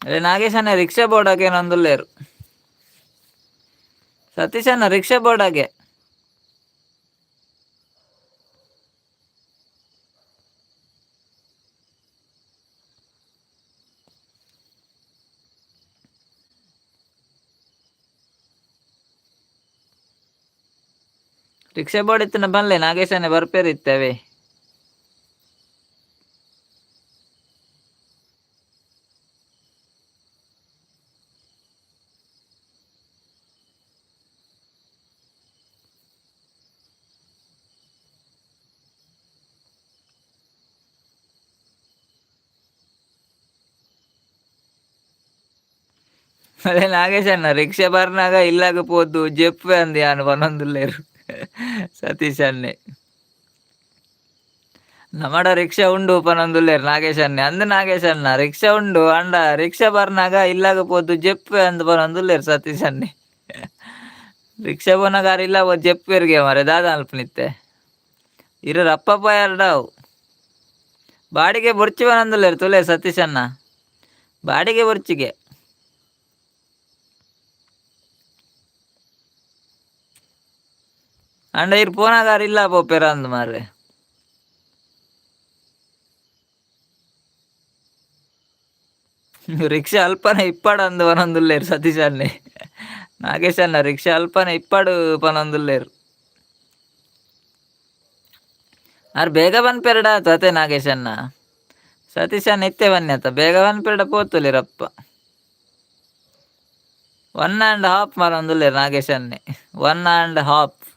అరే నాగేష్ అన్న రిక్షా పోడాకే నందులు లేరు సతీష్ అన్న రిక్షా పోడాకే ರಿಕ್ಷಾ ಬೋರ್ಡ್ ಇತ್ತಿನ ಬನ್ಲೆ ನಾಗೇಶ್ ಅನ್ನ ಬರ್ಪೇರಿ ಇತ್ತೇವೆ అదే నాగేష్ అన్న రిక్షా బర్నాగా ఇల్లాకపోద్దు చెప్పే అంది అని పనందులు లేరు సతీష్ అన్నే ನಮ್ಮಡ ರಿಕ್ಷಾ ಉಂಡು ಪನೊಂದುಲ್ಲೇರು ನಾಗೇಶ್ ಅನ್ನೆ ಅಂದ್ ನಾಗೇಶ್ ಅನ್ನ ರಿಕ್ಷಾ ಉಂಡು ಅಂಡ ರಿಕ್ಷಾ ಬರ್ನಾಗ ಇಲ್ಲಾಗಪೋದು ಜೆಪ್ಪೆ ಅಂದ್ ಪನೊಂದುಲ್ಲೇರು ಸತೀಶ್ ಅನ್ನೆ ರಿಕ್ಷಾ ಪೋನಗಾರ ಇಲ್ಲ ಓ ಜೆಪ್ಪೆರ್ಗೆ ಮರೆ ದಾದ ಅಲ್ಪನಿತ್ತೆ ಇರು ರಪ್ಪಪ್ಪ ಎರಡಾವು ಬಾಡಿಗೆ ಬೊರ್ಚಿ ಪನೊಂದುಲ್ಲೇರು ತುಲೆ ಸತೀಶ್ ಅನ್ನ ಬಾಡಿಗೆ ಬೊರ್ಚಿಗೆ ಅಂಡ ಇರು ಪೋನಗಾರ ಇಲ್ಲ ಪೋಪೆರ ಅಂದ್ ಮಾರ್ರೆ ರಿಕ್ಷಾ ಅಲ್ಪನೆ ಇಪ್ಪಾಡು ಅಂದು ಪನೊಂದುಲ್ಲೇರು ಸತೀಶ್ ಅನ್ನೆ ನಾಗೇಶ್ ಅನ್ನ ರಿಕ್ಷಾ ಅಲ್ಪನೆ ಇಪ್ಪಾಡು ಪನೊಂದುಲ್ಲೇರು ಆರ್ ಬೇಗ ಬನ್ಪೆರಡ ಆತು ಅತೆ ನಾಗೇಶ್ ಅನ್ನ ಸತೀಶ್ ಅನ್ನ ಇತ್ತೆ ಬನ್ನಿ ಬೇಗ ಬನ್ಪೆರಡ ಪೋತುಲಿರಪ್ಪ 1.5 ಮರೊಂದುಲ್ಲೇರು ನಾಗೇಶ್ ಅನ್ನೆ 1.5.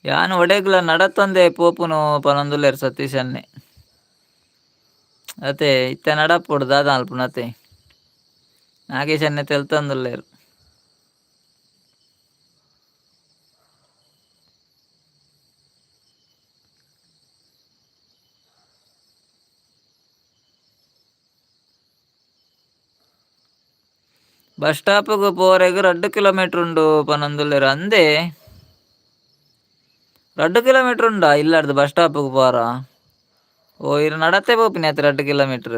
ಯಾನು ಒಡೆಗ್ಲ ನಡತ್ತೊಂದೆ ಪೋಪುನು ಪನೊಂದುಲ್ಲೇರು ಸತೀಶ್ ಅನ್ನೆ ಅತೆ ಇತ್ತೆ ನಡಪೊಡು ದಾದ ಅಲ್ಪುನತೆ ನಾಗೇಶ್ ಅನ್ನೆ ತೆಲ್ತೊಂದುಲ್ಲೇರು ಬಸ್ ಸ್ಟಾಪ್ಗೆ ಪೋರೆಗ್ 2 ಕಿಲೋಮೀಟರ್ ಉಂಡು ಪನೊಂದುಲ್ಲೇರು ಅಂದೆ 2 ಕಿಲೋಮೀಟರ್ ಉಂಡಾ ಇಲ್ಲಾರ್ದು ಬಸ್ ಸ್ಟಾಪ್ಗೆ ಪೋರ ಓ ಇರು ನಡತೆ ಪೋಪಿನಿ ಆತ 2 ಕಿಲೋಮೀಟರ್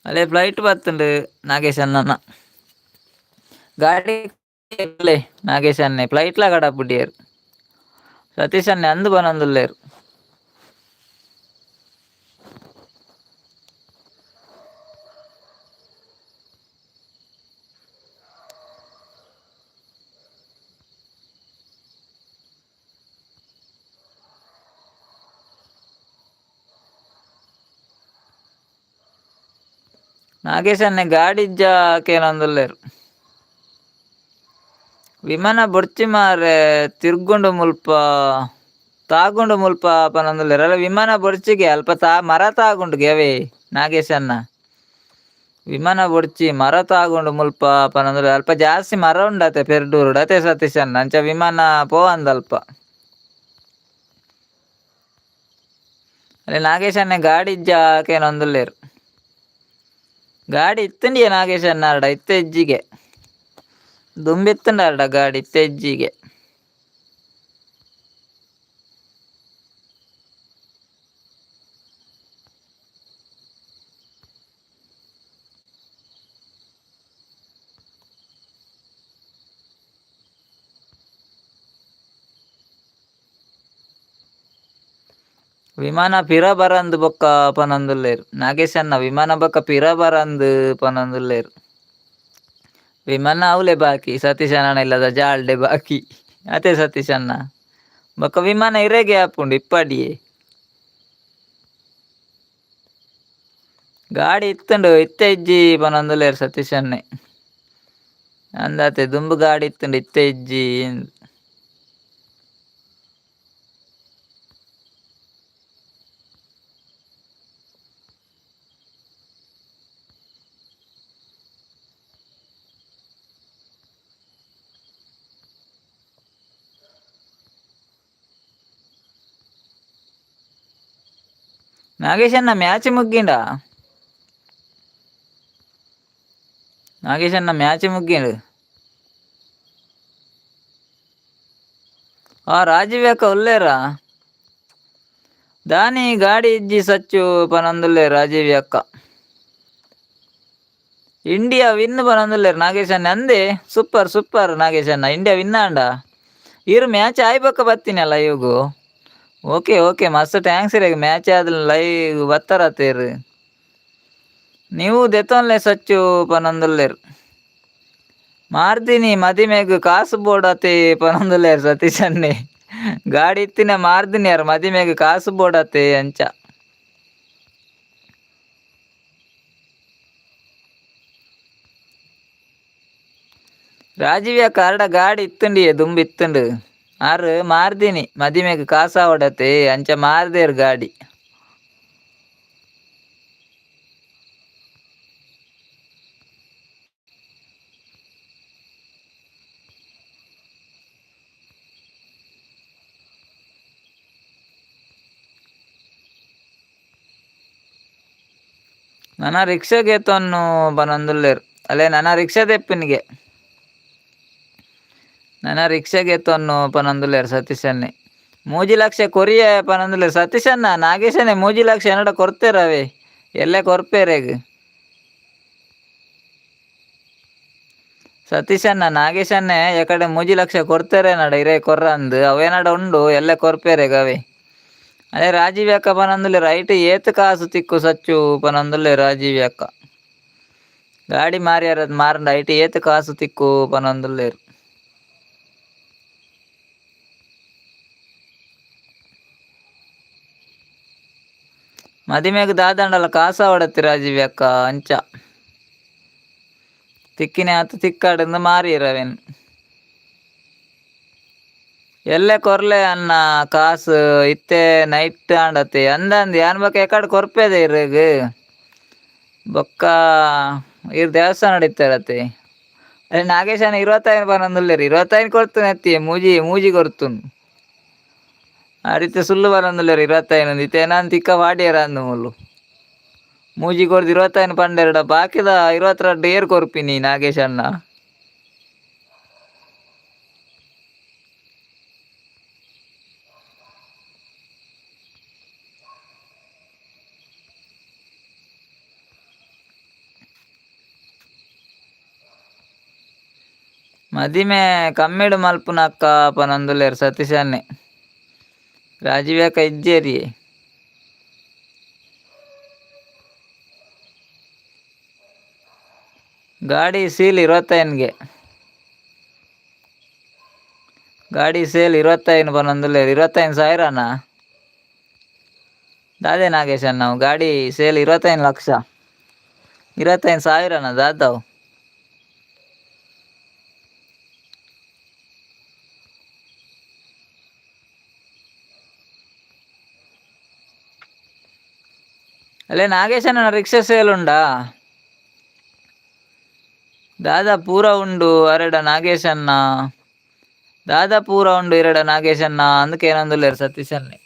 ಅಲ್ಲೇ ಫ್ಲೈಟ್ ಬತ್ತುಂಡು ನಾಗೇಶ್ ಅಣ್ಣನ ಗಾಡಿ ನಾಗೇಶ್ ಅನ್ನೆ ಫ್ಲೈಟ್ಲ ಕಡಪುಡಿಯರು ಸತೀಶ್ ಅನ್ನೆ ಅಂದು ಪನೊಂದುಲ್ಲೇರು ನಾಗೇಶ್ ಅನ್ನೆ ಗಾಡಿ ಇಜ್ಜಾಕೇನೊಂದುಲ್ಲೇರು ವಿಮಾನ ಬೊಡ್ಚಿ ಮಾರೆ ತಿರ್ಗೊಂಡು ಮುಲ್ಪ ತಾಗುಂಡು ಮುಲ್ಪ ಪನೊಂದುಲ್ಲೇರು ಅಲ್ಲ ವಿಮಾನ ಬೊಡ್ಚಿಗೆ ಅಲ್ಪ ಮರ ತಾಗುಂಡುಗೆ ಅವೇ ನಾಗೇಶ್ ಅನ್ನ ವಿಮಾನ ಬೊಡ್ಚಿ ಮರ ತಾಗುಂಡು ಮುಲ್ಪ ಪನೊಂದುಲ್ಲೇರು ಅಲ್ಪ ಜಾಸ್ತಿ ಮರ ಉಂಡತೆ ಪೆರ್ಡೂರುಡು ಅತೆ ಸತೀಶ್ ಅನ್ನ ಅಂಚ ವಿಮಾನ ಪೋವಂದಲ್ಪ ಅಲ್ಲೇ ನಾಗೇಶ್ ಅನ್ನೆ ಗಾಡಿ ಇಜ್ಜಾಕೇನೊಂದುಲ್ಲೇರು ಗಾಡಿ ಇತ್ತಂಡಿಯ ನಾಗೇಶ್ ಅನ್ನಾರ್ಡ ಇತ್ತ ಹೆಜ್ಜಿಗೆ ದುಂಬಿತ್ತಂಡಾರ್ಡ ಗಾಡಿ ಇತ್ತ ಹೆಜ್ಜಿಗೆ ವಿಮಾನ ಪಿರ ಬರಂದು ಬೊಕ್ಕ ಪನೊಂದುಲ್ಲೇರು ನಾಗೇಶ್ ಅನ್ನ ವಿಮಾನ ಬೊಕ್ಕ ಪಿರ ಬರಂದು ಪನೊಂದುಲ್ಲೇರು ವಿಮಾನ ಅವಲೆ ಬಾಕಿ ಸತೀಶ್ ಅಣ್ಣ ಇಲ್ಲದ ಜಾಲ್ಡೆ ಬಾಕಿ ಅತೆ ಸತೀಶ್ ಅನ್ನ ಬೊಕ್ಕ ವಿಮಾನ ಇರೆಗೆ ಆಪುಂಡು ಇಪ್ಪಡಿಯೇ ಗಾಡಿ ಇತ್ತುಂಡು ಇತ್ತೆ ಇಜ್ಜಿ ಪನೊಂದುಲ್ಲೇರ್ ಸತೀಶ್ ಅನ್ನೆ ಅಂದಾತೆ ದುಂಬು ಗಾಡಿ ಇತ್ತುಂಡು ಇತ್ತೆ ಇಜ್ಜಿ ನಾಗೇಶ್ ಅಣ್ಣ ಮ್ಯಾಚ್ ಮುಗ್ಗಿಂಡ ನಾಗೇಶ್ ಅಣ್ಣ ಮ್ಯಾಚ್ ಮುಗ್ಗಿಂಡು ರಾಜೀವ್ ಯಾಕ ಉಲ್ಲೇರ ದಾನಿ ಗಾಡಿ ಇಜ್ಜಿ ಸಚ್ಚು ಪನೊಂದುಲ್ಲೆ ರಾಜೀವ್ ಅಕ್ಕ ಇಂಡಿಯಾ ವಿನ್ ಪನೊಂದುಲ್ಲೇರ್ ನಾಗೇಶ್ ಅಣ್ಣ ಅಂದೆ ಸೂಪರ್ ಸೂಪರ್ ನಾಗೇಶ್ ಅಣ್ಣ ಇಂಡಿಯಾ ವಿನ್ ಆಂಡ ಇರು ಮ್ಯಾಚ್ ಆಯ್ಬಕ್ಕ ಬತ್ತೀನಿ ಲೈವ್ಗು ಓಕೆ ಓಕೆ ಮಸ್ತ್ ಥ್ಯಾಂಕ್ಸ್ ರೀ ಮ್ಯಾಚ್ ಆದ ಲೈವ್ ಬತ್ತಾರತ್ತೇರು ನೀವು ದೆತೊನ್ಲೆ ಸಚ್ಚು ಪನೊಂದುಲ್ಲೇರ್ ಮಾರ್ದಿನಿ ಮದಿಮೆಗ್ ಕಾಸು ಬೋಡತೆ ಪನೊಂದುಲ್ಲೇರ್ ಸತೀಶ್ ಅನ್ನೆ ಗಾಡಿ ಇತ್ತಿನ ಮಾರ್ದಿನಿ ಯಾರು ಮದಿಮೆಗ್ ಕಾಸು ಬೋಡತೆ ಅಂಚ ರಾಜೀವ್ಯ ಕಾರ್ಡ ಗಾಡಿ ಇತ್ತುಂಡಿಯೇ ದುಂಬು ಇತ್ತುಂಡು ಆರು ಮಾರ್ದಿನಿ ಮದಿಮೆಗ್ ಕಾಸ ಹೊಡತೆ ಅಂಚ ಮಾರ್ದೇರ್ ಗಾಡಿ ನನ್ನ ರಿಕ್ಷಾಗೆ ತೊನ್ನು ಪನೊಂದುಲ್ಲೇರ್ ಅಲ್ಲೇ ನನ್ನ ರಿಕ್ಷಾ ತೆಪ್ಪಿನಿಗೆ ನನ್ನ ರಿಕ್ಷಾಗೆ ತೊನ್ನು ಪನೊಂದುಲ್ಲೇರ್ ಸತೀಶ್ ಅನ್ನೆ 3 ಲಕ್ಷ ಕೊರಿಯ ಪನೊಂದುಲ್ಲೇರ್ ಸತೀಶ್ ಅಣ್ಣ ನಾಗೇಶನೇ 3 ಲಕ್ಷ ಎನ್ನಡ ಕೊರ್ತೇರವೇ ಎಲ್ಲೇ ಕೊರ್ಪೇರೆಗ್ ಸತೀಶ್ ಅಣ್ಣ ನಾಗೇಶ್ ಅನ್ನೆ ಎಕಡೆ 3 ಲಕ್ಷ ಕೊಡ್ತೇರೆ ನಡ ಇರೇ ಕೊರ್ರ ಅಂದು ಅವೇನಡ ಉಂಡು ಎಲ್ಲೇ ಕೊರ್ಪೇರೆಗ್ ಅವೇ ಅದೇ ರಾಜೀವ್ ಅಕ್ಕ ಪನೊಂದುಲ್ಲೆ ರೈಟ್ ಏತ್ ಕಾಸು ತಿಕ್ಕು ಸಚ್ಚು ಪನೊಂದುಲ್ಲೆ ರಾಜೀವ್ ಅಕ್ಕ ಗಾಡಿ ಮಾರಿಯಾರದ್ ಮಾರಂಡ ಐಟ್ ಏತ್ ಕಾಸು ತಿಕ್ಕು ಪನೊಂದುಲ್ಲೇರ್ ಮದಿಮೆಗ್ ದಾದಂಡಲ ಕಾಸ ಹೊಡತ್ತಿ ರಾಜೀವ್ ಅಕ್ಕ ಅಂಚ ತಿಕ್ಕಿನ ಆತು ತಿಕ್ಕಾಡಿಂದ ಮಾರಿರವೇನು ಎಲ್ಲೇ ಕೊರ್ಲೆ ಅನ್ನ ಕಾಸು ಇತ್ತೆ ನೈಟ್ ಆಂಡತೆ ಅಂದಂದು ಯಾನ್ ಬಕ್ಕ ಎಕಡೆ ಕೊರ್ಪೇದೆ ಇರ್ರೆಗ್ ಬೊಕ್ಕ ಇರ್ ದೇವಸ್ಥಾನ ನಡೀತಾರತ್ತೆ ಅದೇ ನಾಗೇಶನ 25 ಪನೊಂದುಲ್ಲೇರ್ 25 ಕೊಡ್ತುನೆ ಅತ್ತಿ ಮೂಜಿ ಕೊರ್ತುನ್ ಆ ರೀತಿ ಸುಳ್ಳು ಪನೊಂದುಲ್ಲೇರ್ 25 ಇತ್ತೆ ಏನಾನ್ ತಿಕ್ಕ ಪಾಡಿಯರ ಅಂದು ಮುಲ್ಲು ಮೂಜಿ ಕೊರ್ದು 25 ಪಂಡೆರಡ ಬಾಕಿದ 22 ಏರ್ ಕೊರ್ಪಿನಿ ನಾಗೇಶ್ ಅಣ್ಣ ಮದಿಮೆ ಕಮ್ಮಿಡು ಮಲ್ಪುನ ಅಕ್ಕ ಪನೊಂದುಲ್ಲೇರ್ ಸತೀಶ್ ಅನ್ನೆ ರಾಜೀವ್ ಅಕ್ಕ ಇಜ್ಜೇರಿ ಗಾಡಿ ಸೀಲ್ 25ಗೆ ಗಾಡಿ ಸೇಲ್ 25 ಪನೊಂದುಲ್ಲೇರ್ 25,000ನಾ ದಾದೆ ನಾಗೇಶ್ ಅಣ್ಣ ನಾವು ಗಾಡಿ ಸೇಲ್ 25 ಲಕ್ಷ 25,000ನಾ ದಾದಾವ್ ಅಲ್ಲೇ ನಾಗೇಶ್ ಅಣ್ಣ ರಿಕ್ಷಾ ಸೇಲ್ ಉಂಡಾ ದಾದಾ ಪೂರ ಉಂಡು ಅರೆಡ ನಾಗೇಶ್ ಅಣ್ಣ ದಾದಾ ಪೂರ ಉಂಡು ಇರೆಡ ನಾಗೇಶ್ ಅಣ್ಣ ಅಂದಕ್ಕೆ ಏನಂದುಲ್ಲೇರ್ ಸತೀಶ್ ಅನ್ನೆ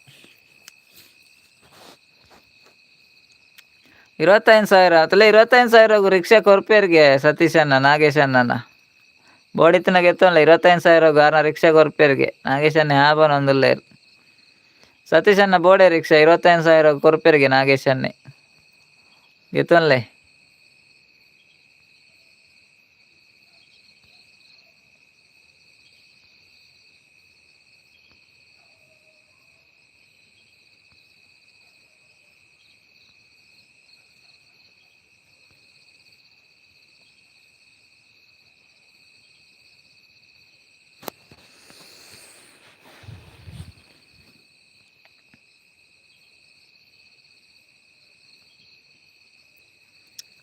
25,000 ಅತಲೆ 25,000 ರಿಕ್ಷಾ ಕೊರ್ಪೇರ್ಗೆ ಸತೀಶ್ ಅಣ್ಣ ನಾಗೇಶ್ ಅಣ್ಣನ ಬೋಡಿತ್ತಿನಾಗ ಎತ್ತಲ್ಲ 25,000 ಆರ್ನ ರಿಕ್ಷಾ ಕೊರ್ಪೇರ್ಗೆ ನಾಗೇಶ್ ಅಣ್ಣ ಪನೊಂದುಲ್ಲೇರ್ ಸತೀಶ್ ಅಣ್ಣ ಬೋಡೆ ರಿಕ್ಷಾ 25,000 ಕೊರ್ಪೇರ್ಗೆ ನಾಗೇಶ್ ಅನ್ನೆ ಗೆತ್ತೊನ್ಲೆ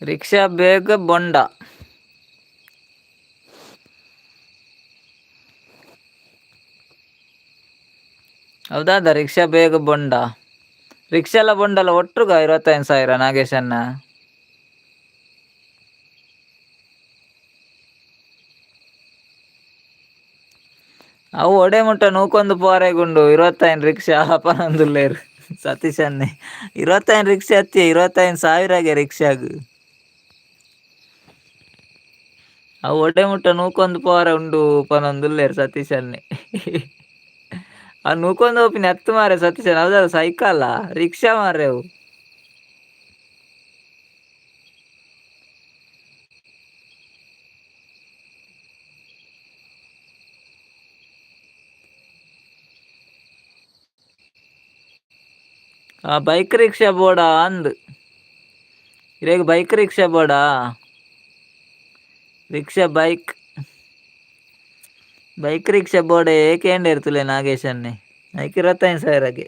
ರಿಕ್ಷಾ ಬೇಗ ಬೊಂಡ. ಹೌದಾದ ರಿಕ್ಷಾ ಬೇಗ ಬೊಂಡ. ರಿಕ್ಷಾ ಎಲ್ಲ ಬೊಂಡಲ್ಲ ಒಟ್ಟುಗ 25,000 ನಾಗೇಶ್ ಅಣ್ಣ. ಅವು ಒಡೆ ಮುಟ್ಟ ನೂಕೊಂದು ಪೋರೆಗುಂಡು 25 ರಿಕ್ಷಾ ಪನೊಂದುಲ್ಲೇರು ಸತೀಶ್ ಅನ್ನೆ. 25 ರಿಕ್ಷಾ ಹತ್ತಿ 25,000ಗೆ ರಿಕ್ಷಾಗ್. ಅವು ಒಡೆ ಮುಟ್ಟ ನೂಕೊಂದು ಪೋರೆ ಉಂಡು ಪನೊಂದುಲ್ಲೇರು ಸತೀಶ್ ಅನ್ನೆ. ಅವ್ ನೂಕೊಂದು ಹೋಪಿನ ಎತ್ತು ಮಾರೆ ಸತೀಶ್ ಅಣ್ಣ. ಹೌದಲ್ಲ ಸೈಕಲ್ಲ ರಿಕ್ಷಾ ಮಾರ್ರೆ ಅವು. ಆ ಬೈಕ್ ರಿಕ್ಷಾ ಬೋಡ ಅಂದ್. ಇರೇಗ ಬೈಕ್ ರಿಕ್ಷಾ ಬೋಡ. ರಿಕ್ಷಾ ಬೈಕ್ ರಿಕ್ಷಾ ಬೋಡೆ ಕೇಂದ್ರ ಇರ್ತಲೆ ನಾಗೇಶ್ ಅನ್ನೆ. ಐಕ್ 25,000ಗೆ.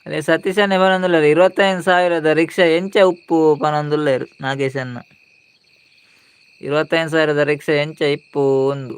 ಅದೇ ಸತೀಶ್ ಅನ್ನೆ ಪನೊಂದುಲ್ಲೇರು 25,000ದ ರಿಕ್ಷಾ ಎಂಚ ಉಪ್ಪು ಪನೊಂದುಲ್ಲೇರು ನಾಗೇಶ್ ಅಣ್ಣ. 25,000ದ ರಿಕ್ಷಾ ಎಂಚ ಇಪ್ಪು ಒಂದು.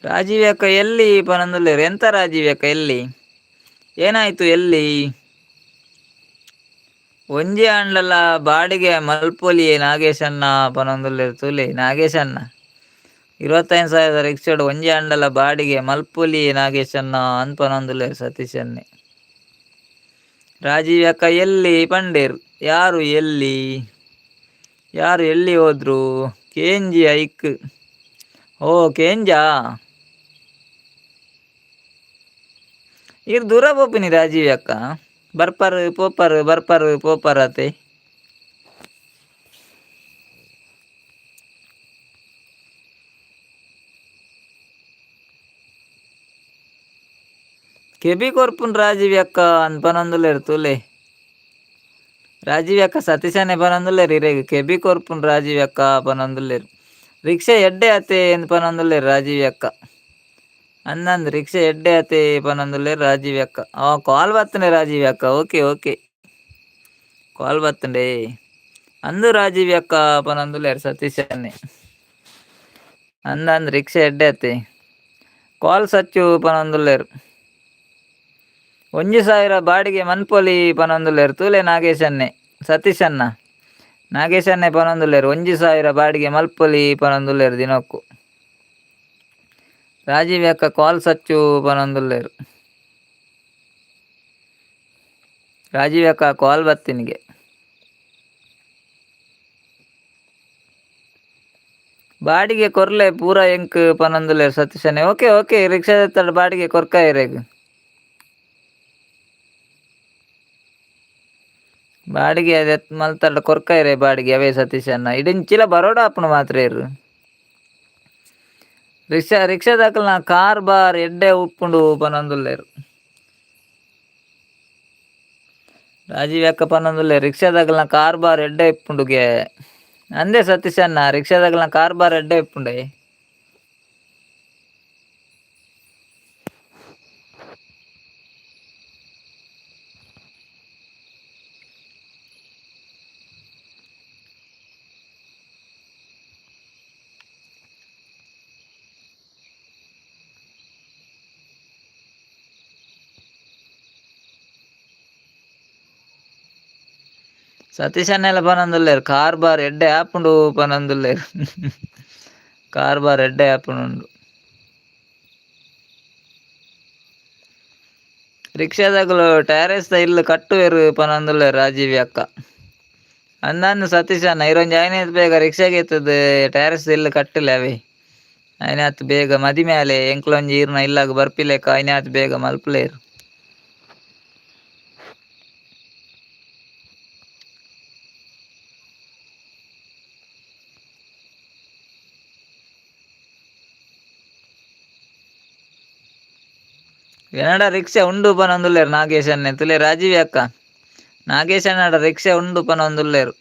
ರಾಜೀವ್ ಅಕ್ಕ ಎಲ್ಲಿ ಪನೊಂದುಲ್ಲೇರು. ಎಂತ ರಾಜೀವ್ ಅಕ್ಕ ಎಲ್ಲಿ, ಏನಾಯ್ತು ಎಲ್ಲಿ? ಒಂಜಿ ಆಂಡ್ಲಲ್ಲ ಬಾಡಿಗೆ ಮಲ್ಪೊಲಿ ನಾಗೇಶ್ ಅಣ್ಣ ಪನೊಂದುಲ್ಲೇರು ತುಲೆ. ನಾಗೇಶ್ ಅಣ್ಣ 25,000ದ ರಿಕ್ಷಾಡ್ ಒಂಜಿ ಆಂಡಲ ಬಾಡಿಗೆ ಮಲ್ಪೊಲಿ ನಾಗೇಶ್ ಅಣ್ಣ ಅಂದ್ ಪನೊಂದುಲ್ಲೇರು ಸತೀಶ್ ಅನ್ನೆ. ರಾಜೀವ್ ಅಕ್ಕ ಎಲ್ಲಿ ಪಂಡೇರು. ಯಾರು ಎಲ್ಲಿ ಹೋದ್ರು? ಕೇಂಜಿ ಐಕ್. ಓ ಕೇಂಜಾ ಇರ್ ದೂರ ಪೋಪಿನಿ ರಾಜೀವ್ ಅಕ್ಕ. ಬರ್ಪರ್ ಪೋಪರ್ ಅತೆ. ಕೆಬಿ ಕೊರ್ಪುನ್ ರಾಜೀವ್ ಅಕ್ಕ ಅಂದ್ ಪನೊಂದುಲ್ಲೇರು ತುಲೆ. ರಾಜೀವ್ ಅಕ್ಕ ಸತೀಶ್ ಅನ್ನೆ ಪನೊಂದುಲ್ಲೇರು ಇರೆಗ್ ಕೆಬಿ ಕೊರ್ಪುನ್ ರಾಜೀವ್ ಅಕ್ಕ ಪನೊಂದುಲ್ಲೇರು. ರಿಕ್ಷಾ ಎಡ್ಡೆ ಅತೆ ಎಂದ್ ಪನೊಂದುಲ್ಲೇರು ರಾಜೀವ್ ಅಕ್ಕ. ಅನ್ನಂದ್ ರಿಕ್ಷಾ ಎಡ್ಡೆ ಅತೆ ಪನೊಂದುಲ್ಲೇರು ರಾಜೀವ್ ಅಕ್ಕ. ಅವ ಕಾಲ್ ಬತ್ತನೆ ರಾಜೀವ್ ಅಕ್ಕ. ಓಕೆ ಕಾಲ್ ಬತ್ತಂಡೆ ಅಂದು ರಾಜೀವ್ ಅಕ್ಕ ಪನೊಂದುಲ್ಲೇರು ಸತೀಶ್ ಅನ್ನೆ. ಅಂದಂದ್ ರಿಕ್ಷಾ ಎಡ್ಡೆ ಅತೆ ಕಾಲ್ ಸಚ್ಚು ಪನೊಂದುಲ್ಲೇರು. 1,000 ಬಾಡಿಗೆ ಮನ್ಪೊಲಿ ಪನೊಂದುಲ್ಲೇರು ತೂಲೆ ನಾಗೇಶ್ ಅನ್ನೆ. ಸತೀಶ್ ಅಣ್ಣ ನಾಗೇಶ್ ಅನ್ನೆ ಪನೊಂದುಲ್ಲೇರು 1,000 ಬಾಡಿಗೆ ಮಲ್ಪೊಲಿ ಪನೊಂದುಲ್ಲೇರು ದಿನಕ್ಕೂ. ರಾಜೀವ್ ಅಕ್ಕ ಕಾಲ್ ಸಚ್ಚು ಪನೊಂದುಲ್ಲೇರು. ರಾಜೀವ್ ಅಕ್ಕ ಕಾಲ್ ಬತ್ತಿನಿಗೆ. ಬಾಡಿಗೆ ಕೊರ್ಲೆ ಪೂರ ಎಂಕ್ ಪನೊಂದುಲ್ಲೇರು ಸತೀಶ್ ಅನ್ನೆ. ಓಕೆ ರಿಕ್ಷಾ ಬಾಡಿಗೆ ಕೊರ್ಕ ಇರೆಗ್. ಬಾಡಿಗೆ ಅದೇ ಮಲ್ತಲ್ಲ ಕೊರ್ಕ ಇರೆ ಬಾಡಿಗೆ ಅವೇ ಸತೀಶ್ ಅಣ್ಣ. ಇಡಿಂಚಿಲ ಬರೋಡ ಆಪುನು ಮಾತ್ರ ಇರು. ರಿಕ್ಷಾದಾಕಲ್ನ ಕಾರ್ ಬಾರ್ ಎಡ್ಡೆ ಉಪ್ಪುಂಡು ಪನೊಂದುಲ್ಲೇರು. ರಾಜೀವ್ ಅಕ್ಕ ಪನೊಂದುಲ್ಲೇರು ರಿಕ್ಷಾದಾಕಲ್ನ ಕಾರ್ ಬಾರ್ ಎಡ್ಡೆ ಇಪ್ಪುಂಡುಗೆ ಅಂದೆ ಸತೀಶ್ ಅಣ್ಣ. ರಿಕ್ಷಾದಾಕಲ್ನ ಕಾರ್ ಬಾರ್ ಎಡ್ಡೆ ಇಪ್ಪುಂಡೆ. ಸತೀಶ್ ಅಣ್ಣ ಎಲ್ಲ ಪನೊಂದುಲ್ಲೇರು ಕಾರ್ ಬಾರ್ ಎಡ್ಡೆ ಆಪುಂಡು ಪನೊಂದುಲ್ಲೇರು. ಕಾರ್ಬಾರ್ ಎಡ್ಡೆ ಆಪುನುಂಡು. ರಿಕ್ಷಾದಾಗಲು ಟೈರೆಸ್ದ ಇಲ್ಲು ಕಟ್ಟುವೆರು ಪನೊಂದುಲ್ಲೆ ರಾಜೀವಿ ಅಕ್ಕ. ಅಂದಂದು ಸತೀಶ್ ಅಣ್ಣ ಇರೊಂಜಿ ಐನೇತ್ ಬೇಗ ರಿಕ್ಷಾಗೆ ಎತ್ತುದು ಟೈರೆಸ್ದ ಇಲ್ಲು ಕಟ್ಟಲೆ ಅವೆ. ಐನಾತ್ ಬೇಗ ಮದಿ ಮ್ಯಾಲೆ ಎಂಕ್ಲೊಂಜಿ ಈರ್ನ ಇಲ್ಲಾಗ ಬರ್ಪಿಲೆಕ ಐನಾತ್ ಬೇಗ ಮಲ್ಪುಲೇರು. ಎನಡ ರಿಕ್ಷಾ ಉಂಡು ಪನೊಂದುಲ್ಲೆರ್ ನಾಗೇಶ್ ಅಣ್ಣೆ ತುಲೆ ರಾಜೀವಿ ಅಕ್ಕ. ನಾಗೇಶ್ ಅಣ್ಣಡ ರಿಕ್ಷಾ ಉಂಡು ಪನೊಂದುಲ್ಲೆರ್.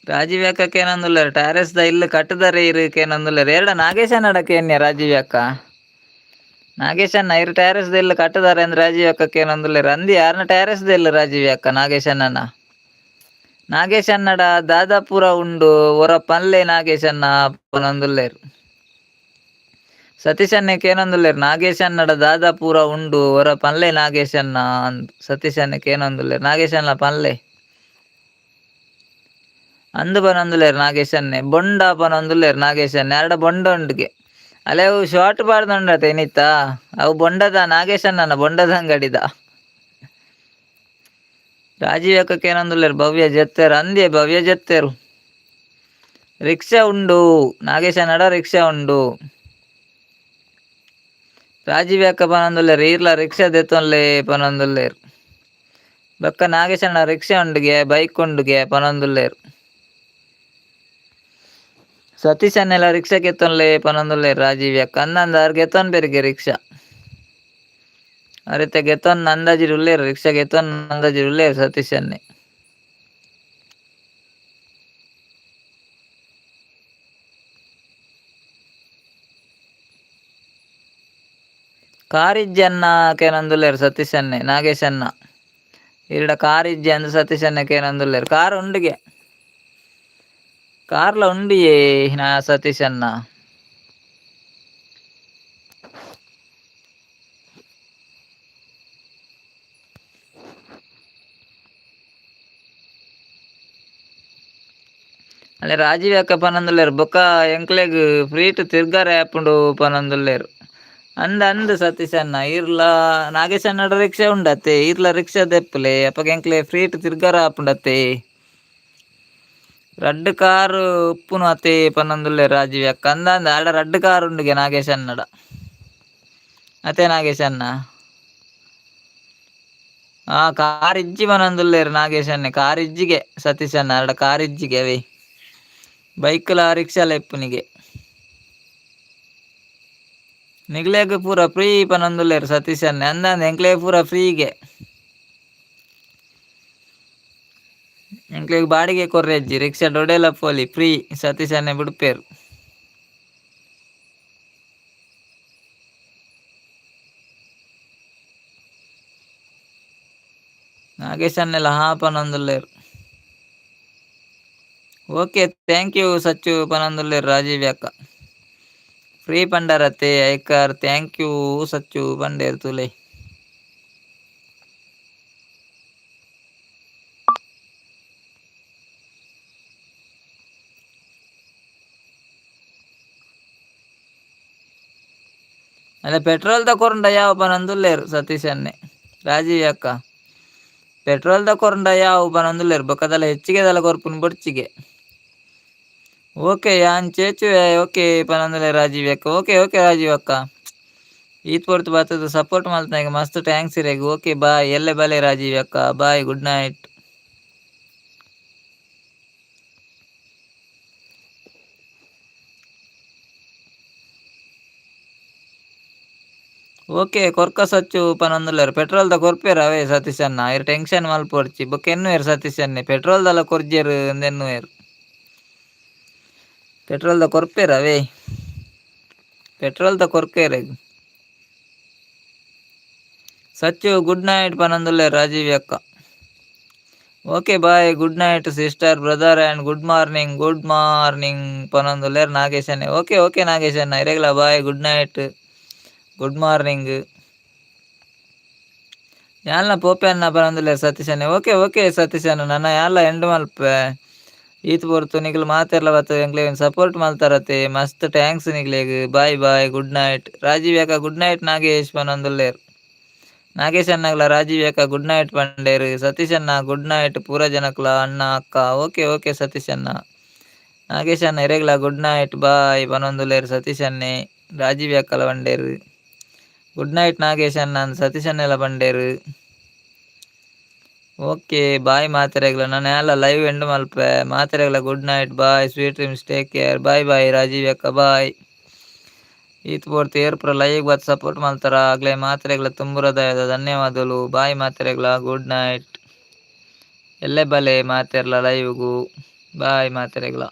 ರಾಜೀವಿ ಅಕ್ಕಕ್ಕೆ ಏನಂದುಲ್ಲೆರ್ ಟೈರೆಸ್ದ ಇಲ್ಲು ಕಟ್ಟದರೆ ಇರಕೇನಂದುಲ್ಲೆರ್ ಎರಡ ನಾಗೇಶ್ ಅಣ್ಣಡಕ್ಕೆ ಎನ್ಯ ರಾಜೀವಿ ಅಕ್ಕ. ನಾಗೇಶ್ ಅಣ್ಣ ಇರು ಟೈರೆಸ್ದ ಇಲ್ಲು ಕಟ್ಟದಾರೆ ಅಂದ್ರೆ ರಾಜೀವಿ ಅಕ್ಕಕ್ಕೆ ಏನಂದುಲ್ಲೆರ್ ಅಂದಿ ಯಾರನ್ನ ಟೈರೆಸ್ದ ಇಲ್ಲು ರಾಜೀವಿ ಅಕ್ಕ ನಾಗೇಶ್ ಅಣ್ಣನ. ನಾಗೇಶ್ ಅಣ್ಣಡ ದಾದಾಪುರ ಉಂಡು ಒರ ಪನ್ಲೆ ನಾಗೇಶ್ ಅಣ್ಣ ಪನೊಂದುಲ್ಲೆರ್. ಸತೀಶ್ ಅಣ್ಣಕ್ಕೆ ಏನಂದುಲ್ಲೆರ್ ನಾಗೇಶ್ ಅಣ್ಣಡ ದಾದಾಪುರ ಉಂಡು ಒರ ಪನ್ಲೆ ನಾಗೇಶ್ ಅಣ್ಣ ಅಂದ್ ಸತೀಶ್ ಅಣ್ಣಕ್ಕೆ ಏನಂದುಲ್ಲೆರ್ ನಾಗೇಶ್ ಅಣ್ಣ ಪನ್ಲೆ ಅಂದು ಪನೊಂದುಲ್ಲೆರ್ ನಾಗೇಶ್ ಅಣ್ಣೆ. ಬೊಂಡ ಪನೊಂದುಲ್ಲೆರ್ ನಾಗೇಶ್ ಅಣ್ಣೆ ಎರಡ ಬೊಂಡ ಉಂಡುಗೆ ಅಲೆ ಅವು ಶಾರ್ಟ್ ಪಾಡ್ದುಂಡತೆ ಏನಿತ್ತ ಅವು ಬೊಂಡದ ನಾಗೇಶ್ ಅಣ್ಣನ ಬೊಂಡದ ಅಂಗಡಿದ. ರಾಜೀವ್ ಅಕ್ಕಕ್ಕೆ ಏನಂದುಲ್ಲೆರ್ ಭವ್ಯ ಜೆತ್ತೇರು ಅಂದೇ ಭವ್ಯ ಜೆತ್ತೇರು. ರಿಕ್ಷಾ ಉಂಡು ನಾಗೇಶ್ ಅಣ್ಣಡ ರಿಕ್ಷಾ ಉಂಡು. ರಾಜೀವಿ ಅಕ್ಕ ಪನೊಂದುಲ್ಲೆರ್ ಈರ್ಲ ರಿಕ್ಷಾ ದೆತ್ತೊನ್ಲೆ ಪನೊಂದುಲ್ಲೆರ್. ಬೊಕ್ಕ ನಾಗೇಶ್ ಅಣ್ಣ ರಿಕ್ಷಾ ಉಂಡುಗೆ ಬೈಕ್ ಉಂಡುಗೆ ಪನೊಂದುಲ್ಲೆರ್. ಸತೀಶ್ ಅಣ್ಣೆಲ ರಿಕ್ಷಾ ಕೆತ್ತೊನ್ಲೆ ಪನೊಂದುಲ್ಲೆರ್ ರಾಜೀವಿ ಅಕ್ಕ ಅಂದಂದ ಆರ್ ಗೆತ್ತೊನ್ ಬೆರ್ಗೆ ರಿಕ್ಷಾ. ಅರೆತ ಗೆತ್ತೊನ್ ಅಂದಾಜಿಡ್ ಉಲ್ಲೆರ್ ರಿಕ್ಷಾ ಗೆತ್ತೊನ್ ಅಂದಾಜಿಡ್ ಉಲ್ಲೆರ್ ಸತೀಶ್ ಅಣ್ಣೆ. ಕಾರಿಜ್ಜಿ ಅಣ್ಣಕ್ಕೆ ಏನಂದುಲ್ಲೆರ್ ಸತೀಶ್ ಅಣ್ಣೆ ನಾಗೇಶ್ ಅಣ್ಣ. ಇರಡ ಕಾರಿಜ್ಜಿ ಅಂದ್ ಸತೀಶ್ ಅಣ್ಣಕ್ಕೆ ಏನಂದುಲ್ಲೆರ್ ಕಾರ್ ಉಂಡುಗೆ ಕಾರ್ಲ ಉಂಡಿಯೇ ನಾ ಸತೀಶ್ ಅಣ್ಣ. ಅಲೆ ರಾಜೀವಿ ಅಕ್ಕ ಪನೊಂದುಲ್ಲೆರ್ ಬೊಕ್ಕ ಎಂಕ್ಲೆಗ್ ಫ್ರೀಟ್ ತಿರ್ಗಾರ ಆಪುಂಡು ಪನೊಂದುಲ್ಲೆರ್. ಅಂದ್ ಸತೀಶ್ ಅಣ್ಣ ಇರ್ಲ ನಾಗೇಶ್ ಅಣ್ಣಡ ರಿಕ್ಷಾ ಉಂಡತೆ ಇರ್ಲ ರಿಕ್ಷಾ ದೆಪ್ಪುಲೆ ಅಪಗ ಎಂಕ್ಲೆ ಫ್ರೀಟ್ ತಿರ್ಗಾರ ಆಪುಂಡತೆ. ರಡ್ಡ್ ಕಾರ್ ಉಪ್ಪುನು ಅತೆ ಪನೊಂದುಲ್ಲೆರ್ ರಾಜೀವಿ ಅಕ್ಕ ಅಂದಂದ ಆಡ ರಡ್ಡ್ ಕಾರ್ ಉಂಡುಗೆ ನಾಗೇಶ್ ಅಣ್ಣಡ. ಅತೆ ನಾಗೇಶ್ ಅಣ್ಣ ಕಾರ್ ಇಜ್ಜಿ ಪನೊಂದುಲ್ಲೆರ್ ನಾಗೇಶ್ ಅಣ್ಣೆ ಕಾರ್ ಇಜ್ಜಿಗೆ ಸತೀಶ್ ಅಣ್ಣ ಆಡ ಕಾರ್ ಇಜ್ಜಿಗೆ ಅವೆ ಬೈಕ್ಲ ರಿಕ್ಷಾಲ ಇಪ್ಪುನಿಗೆ. ನಿಗ್ಲೆಗ್ ಪೂರ ಫ್ರೀ ಪನೊಂದುಲ್ಲೆರ್ ಸತೀಶ್ ಅಣ್ಣೆ ಅಂದಂದ ಎಂಕ್ಲೆ ಪೂರ ಫ್ರೀಗೆ. ಎಂಕ್ಲೆಗ್ ಬಾಡಿಗೆ ಕೊರ್ರೆಜ್ಜಿ ರಿಕ್ಷಾ ಡೊಡೆಲ ಪೋಲಿ ಫ್ರೀ ಸತೀಶ್ ಅಣ್ಣೆ ಬಿಡ್ಪೇರು. ನಾಗೇಶ್ ಅಣ್ಣೆಲ ಪನೊಂದುಲ್ಲೆರ್. ಓಕೆ ಥ್ಯಾಂಕ್ ಯು ಸಚ್ಚು ಪನೊಂದುಲ್ಲೆರ್ ರಾಜೀವಿ ಅಕ್ಕ. ಫ್ರೀ ಪಂಡರತೆ ಐಕಾರ್ ಥ್ಯಾಂಕ್ ಯು ಸಚ್ಚು ಪಂಡೇರ್ ತುಲೆ. ಅಲ್ಲ ಪೆಟ್ರೋಲ್ ತಕೊಂಡ ಯಾವ ಪನೊಂದುಲ್ಲೆರ್ ಸತೀಶ್ ಅಣ್ಣೆ ರಾಜೀವಿ ಅಕ್ಕ. ಪೆಟ್ರೋಲ್ ತಕೊಂಡ ಯಾವ ಪನೊಂದುಲ್ಲೆರ್ ಬೊಕ್ಕದಲ ಹೆಚ್ಚಿಗೆ ದಲ ಕೊರ್ಪುನ್ ಬೊಡ್ಚಿಗೆ. ಓಕೆ ಯಾನ್ ಚೇಚುವೆ ಓಕೆ ಪನೊಂದುಲ್ಲೆರ್ ರಾಜೀವಿ ಅಕ್ಕ. ಓಕೆ ಓಕೆ ರಾಜೀವ್ ಅಕ್ಕ ಈತ್ ಪೊರ್ತು ಬರ್ತದ ಸಪೋರ್ಟ್ ಮಲ್ತನಾಗ ಮಸ್ತ್ ಥ್ಯಾಂಕ್ಸ್ ಇರೆಗ್. ಓಕೆ ಬಾಯ್ ಎಲ್ಲೆ ಬಲೆ ರಾಜೀವಿ ಅಕ್ಕ ಬಾಯ್ ಗುಡ್ ನೈಟ್. ಓಕೆ ಕೊರ್ಕ ಸಚ್ಚು ಪನೊಂದುಲ್ಲೆರ್ ಪೆಟ್ರೋಲ್ ದ ಕೊರ್ಪೆರ್ ಅವೇ ಸತೀಶ್ ಅಣ್ಣ ಇರ್ ಟೆನ್ಷನ್ ಮಲ್ಪೊಡ್ಚಿ ಬೊಕ್ಕ ಎನ್ನುವೆರ್ ಸತೀಶ್ ಅಣ್ಣೆ ಪೆಟ್ರೋಲ್ ದಲ ಕೊರ್ಜೆರ್ ಎಂದೆನ್ನುವೆರ್ ಪೆಟ್ರೋಲ್ ದ ಕೊರ್ಪೆರ್ ಅವೇ ಪೆಟ್ರೋಲ್ ತ ಕೊರ್ಕೇರೆ ಸಚ್ಚು ಗುಡ್ ನೈಟ್ ಪನಂದುಲ್ಲೆ ರಾಜೀವ್ ಅಕ್ಕ. Okay bye, good night sister brother and good morning ಪನೊಂದುಲ್ಲೇರ್ ನಾಗೇಶ್ ಅಣ್ಣ. ಓಕೆ ಓಕೆ ನಾಗೇಶ್ ಅಣ್ಣ ಇರೆಗ್ಲ bye, good night, good morning. ಯಾಲ್ನ ಪೋಪೆ ಅನ್ನ ಪನೊಂದುಲ್ಲೇರ್ ಸತೀಶ್ ಅಣ್ಣ. ಓಕೆ ಓಕೆ ಸತೀಶ್ ಅಣ್ಣ, ನನ್ನ ಯಾಲ್ಲ ಎಂಡ್ ಮಲ್ಪೆ ಈತ್ ಪೊರ್ತು ನಿಗ್ಲು ಮಾತೆರ್ಲ ಬತ್ತು ಎಂಕ್ಲೆ ಸಪೋರ್ಟ್ ಮಲ್ತಾರತೆ. ಮಸ್ತ್ ಟ್ಯಾಂಕ್ಸ್ ನಿಗ್ಲೆಗ್. Bye bye, good night Rajeev ಯಾಕ. ಗುಡ್ ನೈಟ್ ನಾಗೇಶ್ ಪನೊಂದುಲ್ಲೇರ್. ನಾಗೇಶ್ ಅಣ್ಣಗ್ಲ ರಾಜೀವ್ ಯಾಕ ಗುಡ್ ನೈಟ್ ಪಂಡೇರು. ಸತೀಶ್ ಅಣ್ಣ ಗುಡ್ ನೈಟ್ ಪೂರ ಜನಕ್ಲ ಅಣ್ಣ ಅಕ್ಕ. ಓಕೆ ಓಕೆ ಸತೀಶ್ ಅಣ್ಣ. ನಾಗೇಶ್ ಅಣ್ಣ ಇರೆಗ್ಲ ಗುಡ್ ನೈಟ್ ಬಾಯ್ ಪನೊಂದುಲ್ಲೇರು ಸತೀಶ್ ಅಣ್ಣೆ ರಾಜೀವ್ ಯಾಕಲ ಪಂಡೇರು. ಗುಡ್ ನೈಟ್ ನಾಗೇಶ್ ಅಣ್ಣ ಸತೀಶ್ ಅಣ್ಣೆಲ್ಲ ಪಂಡೇರು. ಓಕೆ ಬಾಯ್ ಮಾತೆರೆಗ್ಲ, ನಾನು ಎಲ್ಲ ಲೈವ್ ಎಂಡ್ ಮಲ್ಪೆ ಮಾತೆರೆಗ್ಲ. Good night bye, sweet dreams, take care. Bye bye Rajeev ಯಾಕ ಬಾಯ್. ಈತ್ ಪೂರ್ತಿ ಏರ್ಪುರ ಲೈವ್ ಬತ್ ಸಪೋರ್ಟ್ ಮಾಡ್ತಾರ ಆಗ್ಲೇ ಮಾತ್ರೆಗ್ಲ ತುಂಬ ಹೃದಯದ ಧನ್ಯವಾದಗಳು. ಬಾಯ್ ಮಾತ್ರೆಗ್ಲ, ಗುಡ್ ನೈಟ್. ಎಲ್ಲೆ ಬಲೆ ಮಾತೆರ್ಲ ಲೈವ್ಗೂ ಬಾಯ್ ಮಾತ್ರೆಗ್ಲ.